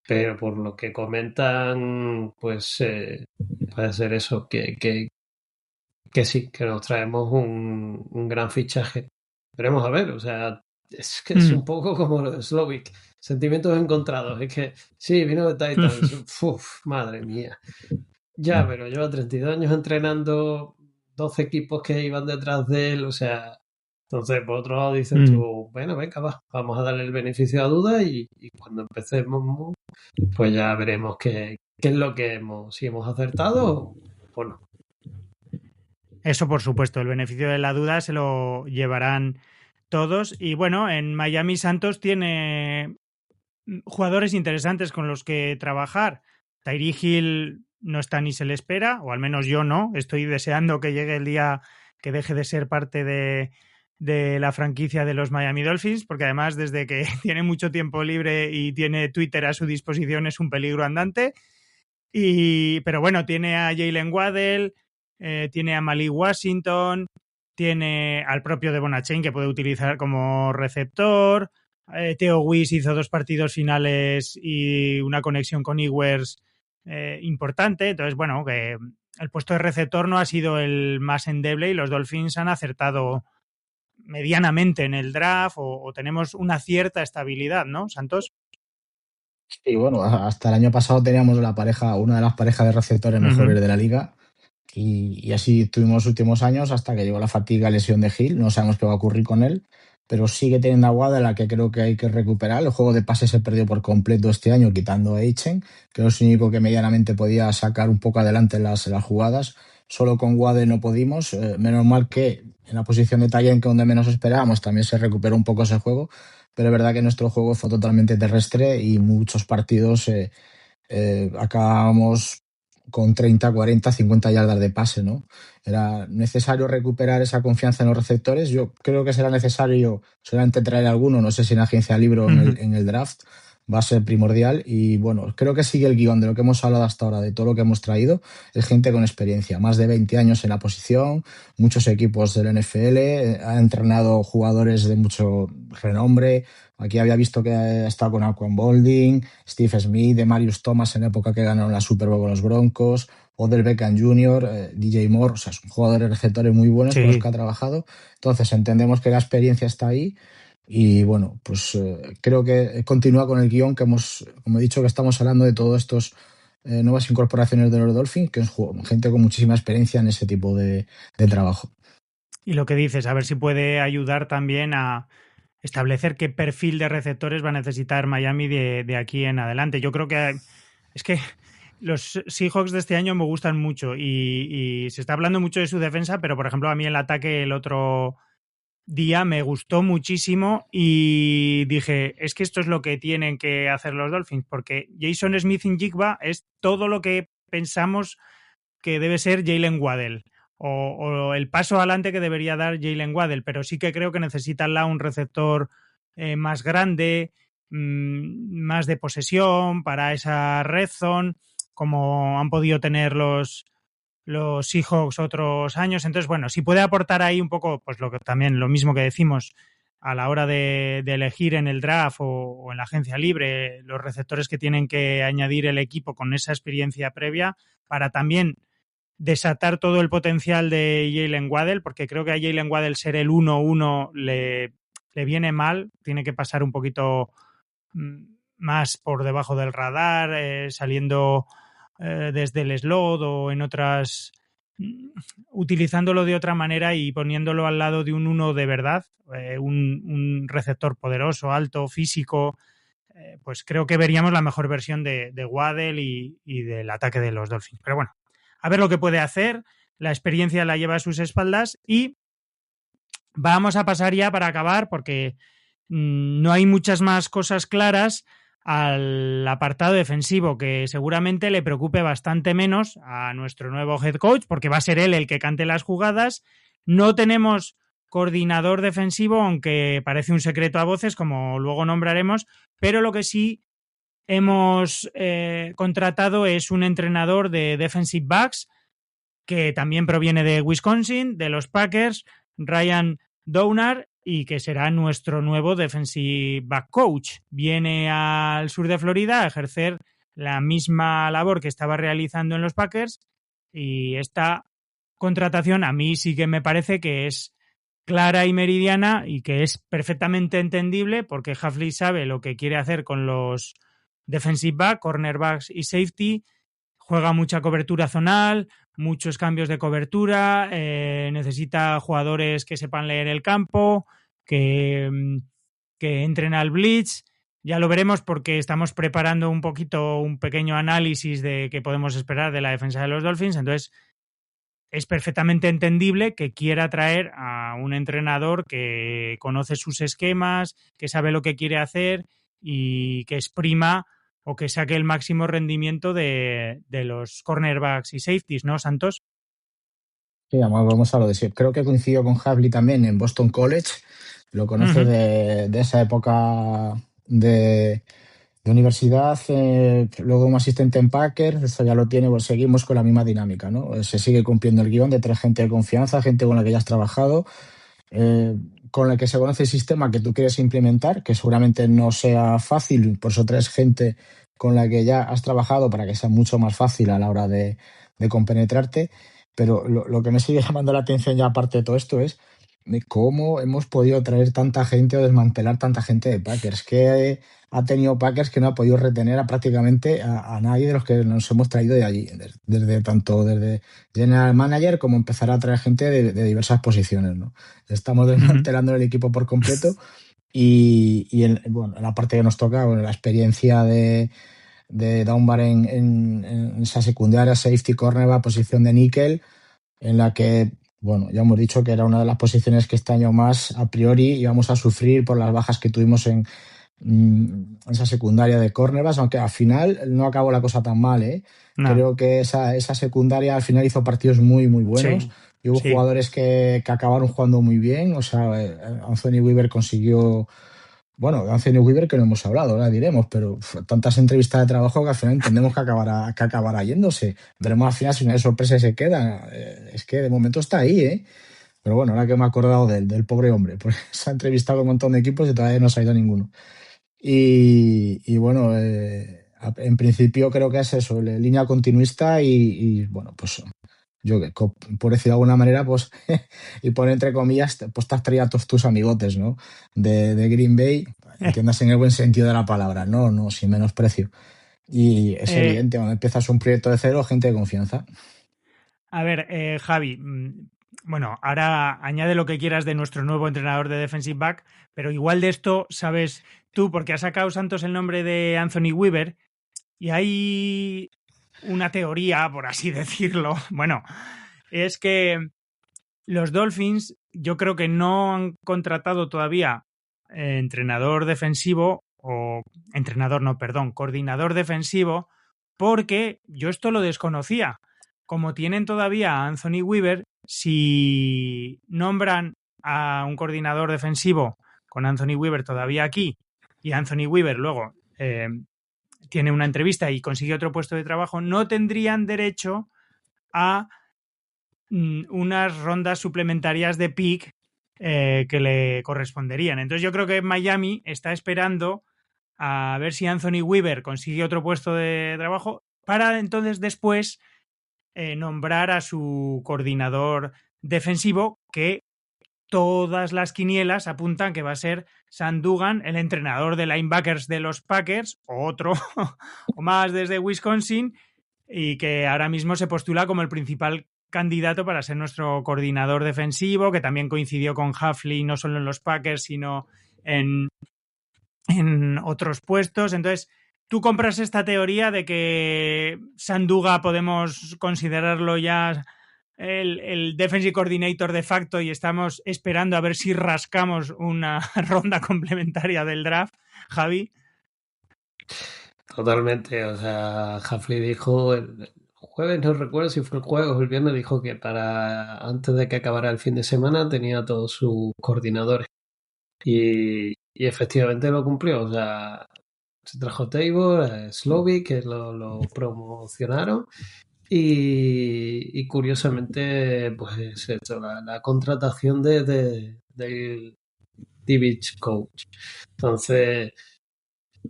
pero por lo que comentan, pues puede ser eso, que sí, que nos traemos un gran fichaje. Veremos a ver, o sea, es que es un poco como lo de Slovic, sentimientos encontrados, es que sí, vino de Titans, uf, madre mía. Ya, pero lleva 32 años entrenando 12 equipos que iban detrás de él, o sea, entonces por otro lado dices tú, bueno, venga, vamos a darle el beneficio a la duda y cuando empecemos, pues ya veremos qué es lo que si hemos acertado o no. Eso por supuesto, el beneficio de la duda se lo llevarán todos. Y bueno, en Miami Santos tiene jugadores interesantes con los que trabajar. Tyreek Hill no está ni se le espera, o al menos yo no. Estoy deseando que llegue el día que deje de ser parte de la franquicia de los Miami Dolphins, porque además desde que tiene mucho tiempo libre y tiene Twitter a su disposición es un peligro andante. Pero bueno, tiene a Jalen Waddell, tiene a Malik Washington, tiene al propio Devon Achane que puede utilizar como receptor. Theo Weiss hizo 2 partidos finales y una conexión con Ewers importante. Entonces, bueno, que el puesto de receptor no ha sido el más endeble y los Dolphins han acertado medianamente en el draft o tenemos una cierta estabilidad, ¿no, Santos? Y bueno, hasta el año pasado teníamos una de las parejas de receptores mejores de la liga. Y así tuvimos los últimos años hasta que llegó la fatiga, lesión de Hill. No sabemos qué va a ocurrir con él, pero sigue teniendo a Waddle, la que creo que hay que recuperar. El juego de pase se perdió por completo este año, quitando a Eichen, que es el único que medianamente podía sacar un poco adelante las jugadas. Solo con Waddle no pudimos. Menos mal que en la posición de Tyent, que donde menos esperábamos, también se recuperó un poco ese juego. Pero es verdad que nuestro juego fue totalmente terrestre y muchos partidos acabamos con 30, 40, 50 yardas de pase, ¿no? Era necesario recuperar esa confianza en los receptores. Yo creo que será necesario solamente traer alguno, no sé si en agencia libre o en el draft, va a ser primordial. Y bueno, creo que sigue el guión de lo que hemos hablado hasta ahora, de todo lo que hemos traído, es gente con experiencia, más de 20 años en la posición, muchos equipos del NFL, ha entrenado jugadores de mucho renombre. Aquí había visto que ha estado con Aquan Bolding, Steve Smith, de Marius Thomas en la época que ganaron la Super Bowl con los Broncos, Odell Beckham Jr., DJ Moore, o sea, son jugadores receptores muy buenos con los que ha trabajado. Entonces entendemos que la experiencia está ahí y bueno, pues creo que continúa con el guión que como he dicho, que estamos hablando de todos estos nuevas incorporaciones de los Dolphins, que es gente con muchísima experiencia en ese tipo de trabajo. Y lo que dices, a ver si puede ayudar también a establecer qué perfil de receptores va a necesitar Miami de aquí en adelante. Yo creo que es que los Seahawks de este año me gustan mucho y se está hablando mucho de su defensa, pero por ejemplo a mí el ataque el otro día me gustó muchísimo y dije, es que esto es lo que tienen que hacer los Dolphins, porque Jason Smith-Njigba es todo lo que pensamos que debe ser Jalen Waddell. O el paso adelante que debería dar Jalen Waddell, pero sí que creo que necesita un receptor más grande, más de posesión para esa red zone. como han podido tener los Seahawks otros años. Entonces, bueno, si puede aportar ahí un poco, pues también lo mismo que decimos a la hora de elegir en el draft o en la agencia libre los receptores que tienen que añadir el equipo con esa experiencia previa para también desatar todo el potencial de Jalen Waddell, porque creo que a Jalen Waddell ser el 1-1 le viene mal, tiene que pasar un poquito más por debajo del radar, saliendo desde el slot o en otras, utilizándolo de otra manera y poniéndolo al lado de un 1 de verdad, un receptor poderoso, alto, físico. Pues creo que veríamos la mejor versión de Waddell y del ataque de los Dolphins. Pero bueno, a ver lo que puede hacer. La experiencia la lleva a sus espaldas y vamos a pasar ya para acabar porque no hay muchas más cosas claras al apartado defensivo, que seguramente le preocupe bastante menos a nuestro nuevo head coach, porque va a ser él el que cante las jugadas. No tenemos coordinador defensivo, aunque parece un secreto a voces, como luego nombraremos, pero lo que sí hemos contratado es un entrenador de defensive backs, que también proviene de Wisconsin, de los Packers, Ryan Downer, y que será nuestro nuevo defensive back coach. Viene al sur de Florida a ejercer la misma labor que estaba realizando en los Packers, y esta contratación a mí sí que me parece que es clara y meridiana y que es perfectamente entendible, porque Hafley sabe lo que quiere hacer con los defensive back, cornerbacks y safety. Juega mucha cobertura zonal, muchos cambios de cobertura, necesita jugadores que sepan leer el campo, que entren al blitz. Ya lo veremos porque estamos preparando un poquito un pequeño análisis de qué podemos esperar de la defensa de los Dolphins. Entonces, es perfectamente entendible que quiera traer a un entrenador que conoce sus esquemas, que sabe lo que quiere hacer y que exprima o que saque el máximo rendimiento de los cornerbacks y safeties, ¿no, Santos? Sí, vamos a lo de siempre. Creo que coincidió con Havli también en Boston College. Lo conoce de esa época de universidad, luego como asistente en Packers, eso ya lo tiene, pues seguimos con la misma dinámica, ¿no? Se sigue cumpliendo el guión de traer gente de confianza, gente con la que ya has trabajado, con la que se conoce el sistema que tú quieres implementar, que seguramente no sea fácil, por eso traes gente con la que ya has trabajado para que sea mucho más fácil a la hora de compenetrarte. Pero lo que me sigue llamando la atención ya aparte de todo esto es cómo hemos podido traer tanta gente o desmantelar tanta gente de Packers. Que ha tenido Packers que no ha podido retener a prácticamente a nadie de los que nos hemos traído de allí, desde General Manager como empezar a traer gente de diversas posiciones, ¿no? Estamos desmantelando el equipo por completo y bueno, la parte que nos toca, bueno, la experiencia de Dunbar en esa secundaria, safety, cornerback, posición de níquel, en la que, bueno, ya hemos dicho que era una de las posiciones que este año más a priori íbamos a sufrir por las bajas que tuvimos en esa secundaria de cornerbacks, aunque al final no acabó la cosa tan mal, ¿eh? No. Creo que esa secundaria al final hizo partidos muy, muy buenos. Sí, y hubo jugadores que acabaron jugando muy bien. O sea, Anthony Weaver consiguió... Bueno, Anthony Weaver que no hemos hablado, ahora diremos, pero tantas entrevistas de trabajo que al final entendemos que acabará yéndose. Veremos al final si una de sorpresa se queda. Es que de momento está ahí, ¿eh? Pero bueno, ahora que me he acordado del pobre hombre, porque se ha entrevistado con un montón de equipos y todavía no se ha ido a ninguno. Y bueno, en principio creo que es eso, línea continuista y bueno, pues yo por decir de alguna manera, pues y por entre comillas, pues te has traído a todos tus amigotes, ¿no? De Green Bay, entiendas en el buen sentido de la palabra, no sin menosprecio. Y es evidente, cuando empiezas un proyecto de cero, gente de confianza. A ver, Javi, bueno, ahora añade lo que quieras de nuestro nuevo entrenador de defensive back, pero igual de esto sabes tú, porque has sacado, Santos, el nombre de Anthony Weaver, y hay una teoría, por así decirlo. Bueno, es que los Dolphins, yo creo que no han contratado todavía entrenador defensivo, coordinador defensivo, porque yo esto lo desconocía. Como tienen todavía a Anthony Weaver, si nombran a un coordinador defensivo con Anthony Weaver todavía aquí y Anthony Weaver luego tiene una entrevista y consigue otro puesto de trabajo, no tendrían derecho a unas rondas suplementarias de pick que le corresponderían. Entonces yo creo que Miami está esperando a ver si Anthony Weaver consigue otro puesto de trabajo para entonces después nombrar a su coordinador defensivo, que todas las quinielas apuntan que va a ser Sam Dugan, el entrenador de linebackers de los Packers, o otro o más desde Wisconsin, y que ahora mismo se postula como el principal candidato para ser nuestro coordinador defensivo, que también coincidió con Hafley no solo en los Packers, sino en otros puestos. Entonces, ¿tú compras esta teoría de que Sanduga podemos considerarlo ya el defensive coordinator de facto y estamos esperando a ver si rascamos una ronda complementaria del draft, Javi? Totalmente, o sea, Hafley dijo el jueves, no recuerdo si fue el jueves o el viernes, dijo que para antes de que acabara el fin de semana tenía todos sus coordinadores y efectivamente lo cumplió, o sea, se trajo Tabor, Slovic, que lo promocionaron y curiosamente pues esto, la contratación del D-Beach coach. Entonces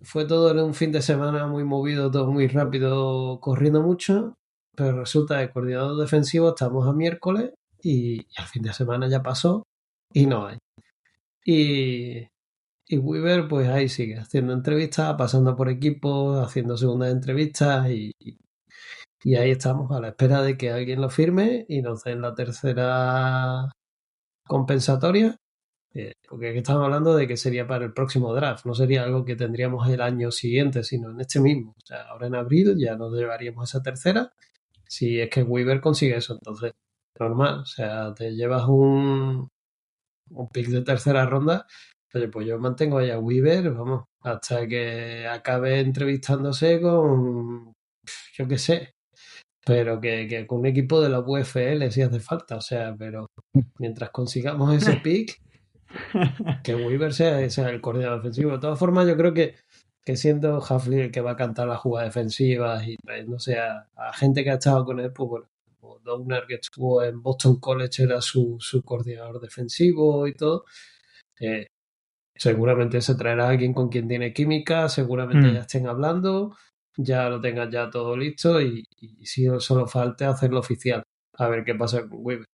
fue todo en un fin de semana muy movido, todo muy rápido, corriendo mucho, pero resulta que el coordinador defensivo estamos a miércoles y el fin de semana ya pasó y no hay. Y Weaver pues ahí sigue, haciendo entrevistas, pasando por equipos, haciendo segundas entrevistas y ahí estamos a la espera de que alguien lo firme y nos den la tercera compensatoria. Porque aquí estamos hablando de que sería para el próximo draft, no sería algo que tendríamos el año siguiente, sino en este mismo. O sea, ahora en abril ya nos llevaríamos esa tercera, si es que Weaver consigue eso, entonces, normal. O sea, te llevas un pick de tercera ronda, oye, pues yo mantengo ahí a Weaver, vamos, hasta que acabe entrevistándose con, yo qué sé, pero que con un equipo de la UFL si hace falta, o sea, pero mientras consigamos ese pick, que Weaver sea el coordinador defensivo. De todas formas, yo creo que siendo Hafley el que va a cantar las jugadas defensivas y no sé, a gente que ha estado con él, pues bueno, como Downer, que estuvo en Boston College, era su coordinador defensivo y todo. Seguramente se traerá a alguien con quien tiene química, seguramente ya estén hablando, ya lo tengan ya todo listo y si solo falta hacerlo oficial, a ver qué pasa con Weaver.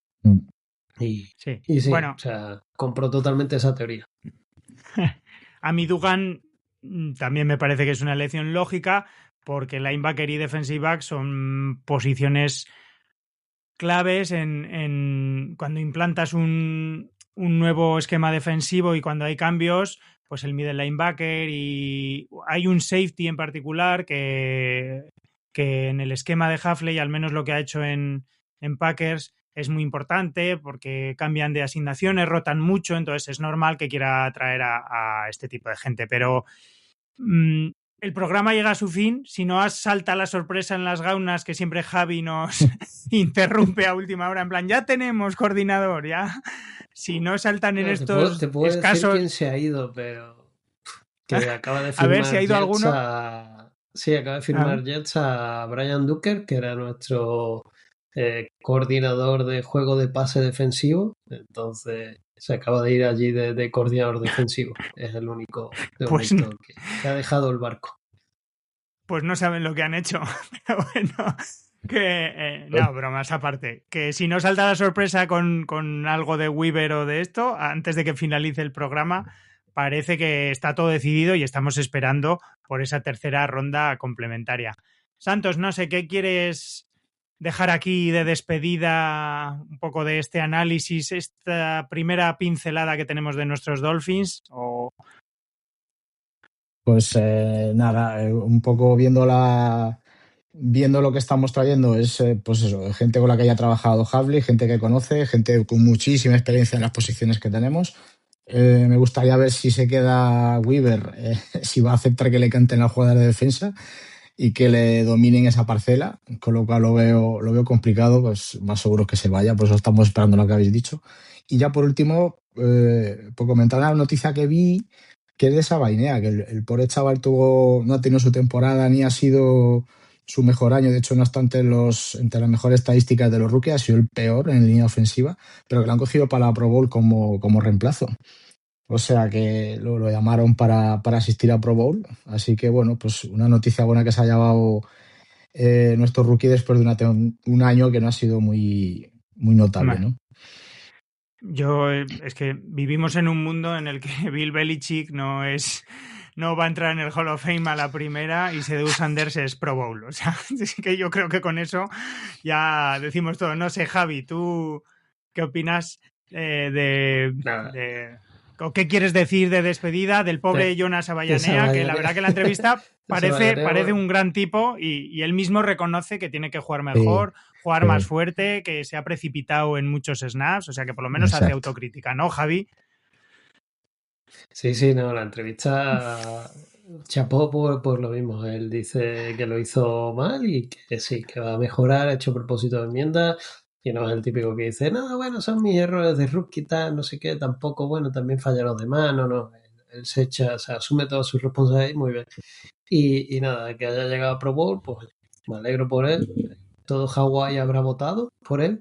Y sí, bueno, o sea, compró totalmente esa teoría. A mí Dugan también me parece que es una elección lógica, porque linebacker y defensive back son posiciones claves en cuando implantas un nuevo esquema defensivo y cuando hay cambios, pues el middle linebacker, y hay un safety en particular que en el esquema de Hafley, al menos lo que ha hecho en Packers, es muy importante porque cambian de asignaciones, rotan mucho, entonces es normal que quiera atraer a este tipo de gente. Pero el programa llega a su fin. Si no salta la sorpresa en las gaunas, que siempre Javi nos interrumpe a última hora, en plan, ya tenemos coordinador, ya. Si no saltan en estos te puedo escasos... decir quién se ha ido, pero que acaba de firmar a ver si ha ido Jets alguno. Sí, acaba de firmar Jets a Brian Duker, que era nuestro coordinador de juego de pase defensivo. Entonces se acaba de ir allí de coordinador defensivo. Es el único de pues momento que ha dejado el barco. Pues no saben lo que han hecho. Pero bueno, que no, bromas aparte. Que si no salta la sorpresa con algo de Weaver o de esto, antes de que finalice el programa, parece que está todo decidido y estamos esperando por esa tercera ronda complementaria. Santos, no sé, ¿qué quieres dejar aquí de despedida, un poco de este análisis, esta primera pincelada que tenemos de nuestros Dolphins? Pues nada, un poco viendo lo que estamos trayendo es pues eso, gente con la que haya trabajado Hafley, gente que conoce, gente con muchísima experiencia en las posiciones que tenemos. Me gustaría ver si se queda Weaver, si va a aceptar que le canten la jugada de defensa y que le dominen esa parcela, con lo cual lo veo complicado, pues más seguro que se vaya, por eso estamos esperando lo que habéis dicho. Y ya por último, por comentar una noticia que vi, que es de esa vainea, que el pobre chaval no ha tenido su temporada ni ha sido su mejor año. De hecho, no está entre las mejores estadísticas de los rookies, ha sido el peor en línea ofensiva, pero que lo han cogido para la Pro Bowl como reemplazo. O sea que lo llamaron para asistir a Pro Bowl. Así que, bueno, pues una noticia buena que se ha llevado nuestro rookie después de un año que no ha sido muy, muy notable, ¿no? Es que vivimos en un mundo en el que Bill Belichick no va a entrar en el Hall of Fame a la primera y Sedu Sanders es Pro Bowl. O sea, es que yo creo que con eso ya decimos todo. No sé, Javi, ¿tú qué opinas o qué quieres decir de despedida del pobre Jonas Avellaneda? Que la verdad que la entrevista parece un gran tipo y él mismo reconoce que tiene que jugar mejor, jugar más fuerte, que se ha precipitado en muchos snaps, o sea que por lo menos hace autocrítica, ¿no, Javi? Sí, no, la entrevista chapó por lo mismo. Él dice que lo hizo mal y que sí, que va a mejorar, ha hecho propósito de enmienda. Y no es el típico que dice, no, bueno, son mis errores de rookie, tal, no sé qué, tampoco, bueno, también falla los demás, no. Él se asume toda su responsabilidad y muy bien. Y nada, que haya llegado a Pro Bowl, pues me alegro por él. Todo Hawái habrá votado por él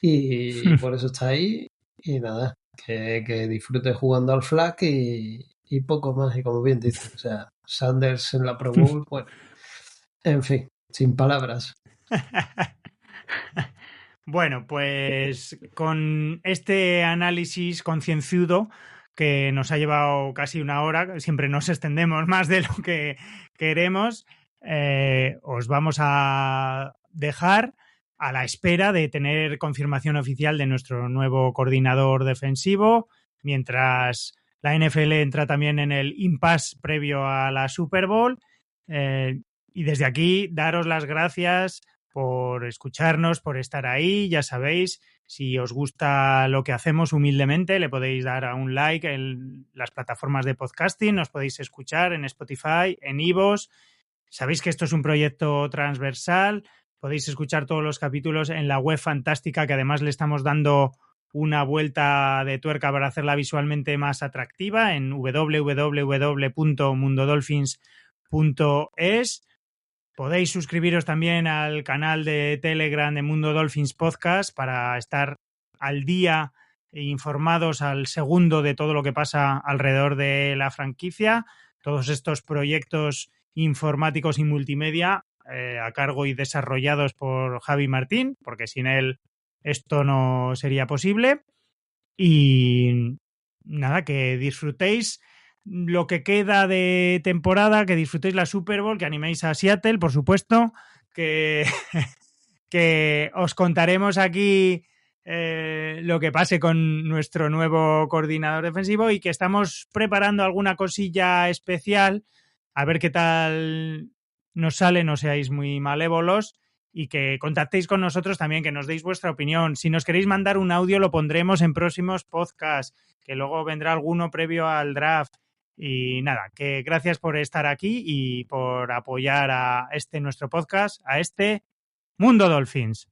y por eso está ahí. Y nada, que disfrute jugando al flag y poco más. Y como bien dice, o sea, Sanders en la Pro Bowl, bueno, en fin, sin palabras. Bueno, pues con este análisis concienzudo que nos ha llevado casi una hora, siempre nos extendemos más de lo que queremos, os vamos a dejar a la espera de tener confirmación oficial de nuestro nuevo coordinador defensivo, mientras la NFL entra también en el impasse previo a la Super Bowl. Y desde aquí, daros las gracias por escucharnos, por estar ahí. Ya sabéis, si os gusta lo que hacemos humildemente, le podéis dar a un like en las plataformas de podcasting, nos podéis escuchar en Spotify, en iVoox. Sabéis que esto es un proyecto transversal, podéis escuchar todos los capítulos en la web fantástica, que además le estamos dando una vuelta de tuerca para hacerla visualmente más atractiva, en www.mundodolphins.es. Podéis suscribiros también al canal de Telegram de Mundo Dolphins Podcast para estar al día e informados al segundo de todo lo que pasa alrededor de la franquicia. Todos estos proyectos informáticos y multimedia a cargo y desarrollados por Javi Martín, porque sin él esto no sería posible. Y nada, que disfrutéis lo que queda de temporada, que disfrutéis la Super Bowl, que animéis a Seattle, por supuesto, que os contaremos aquí lo que pase con nuestro nuevo coordinador defensivo y que estamos preparando alguna cosilla especial, a ver qué tal nos sale, no seáis muy malévolos y que contactéis con nosotros también, que nos deis vuestra opinión. Si nos queréis mandar un audio lo pondremos en próximos podcasts, que luego vendrá alguno previo al draft. Y nada, que gracias por estar aquí y por apoyar a nuestro podcast, a Mundo Dolphins.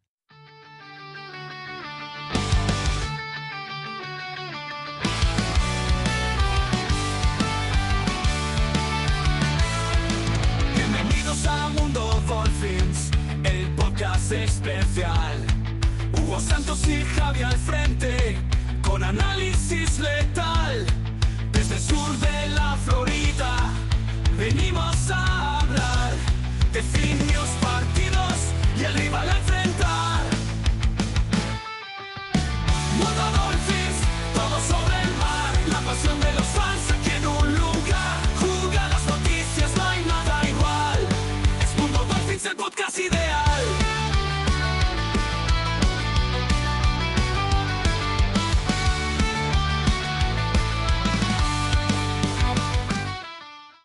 Bienvenidos a Mundo Dolphins, el podcast especial. Hugo Santos y Javi al frente,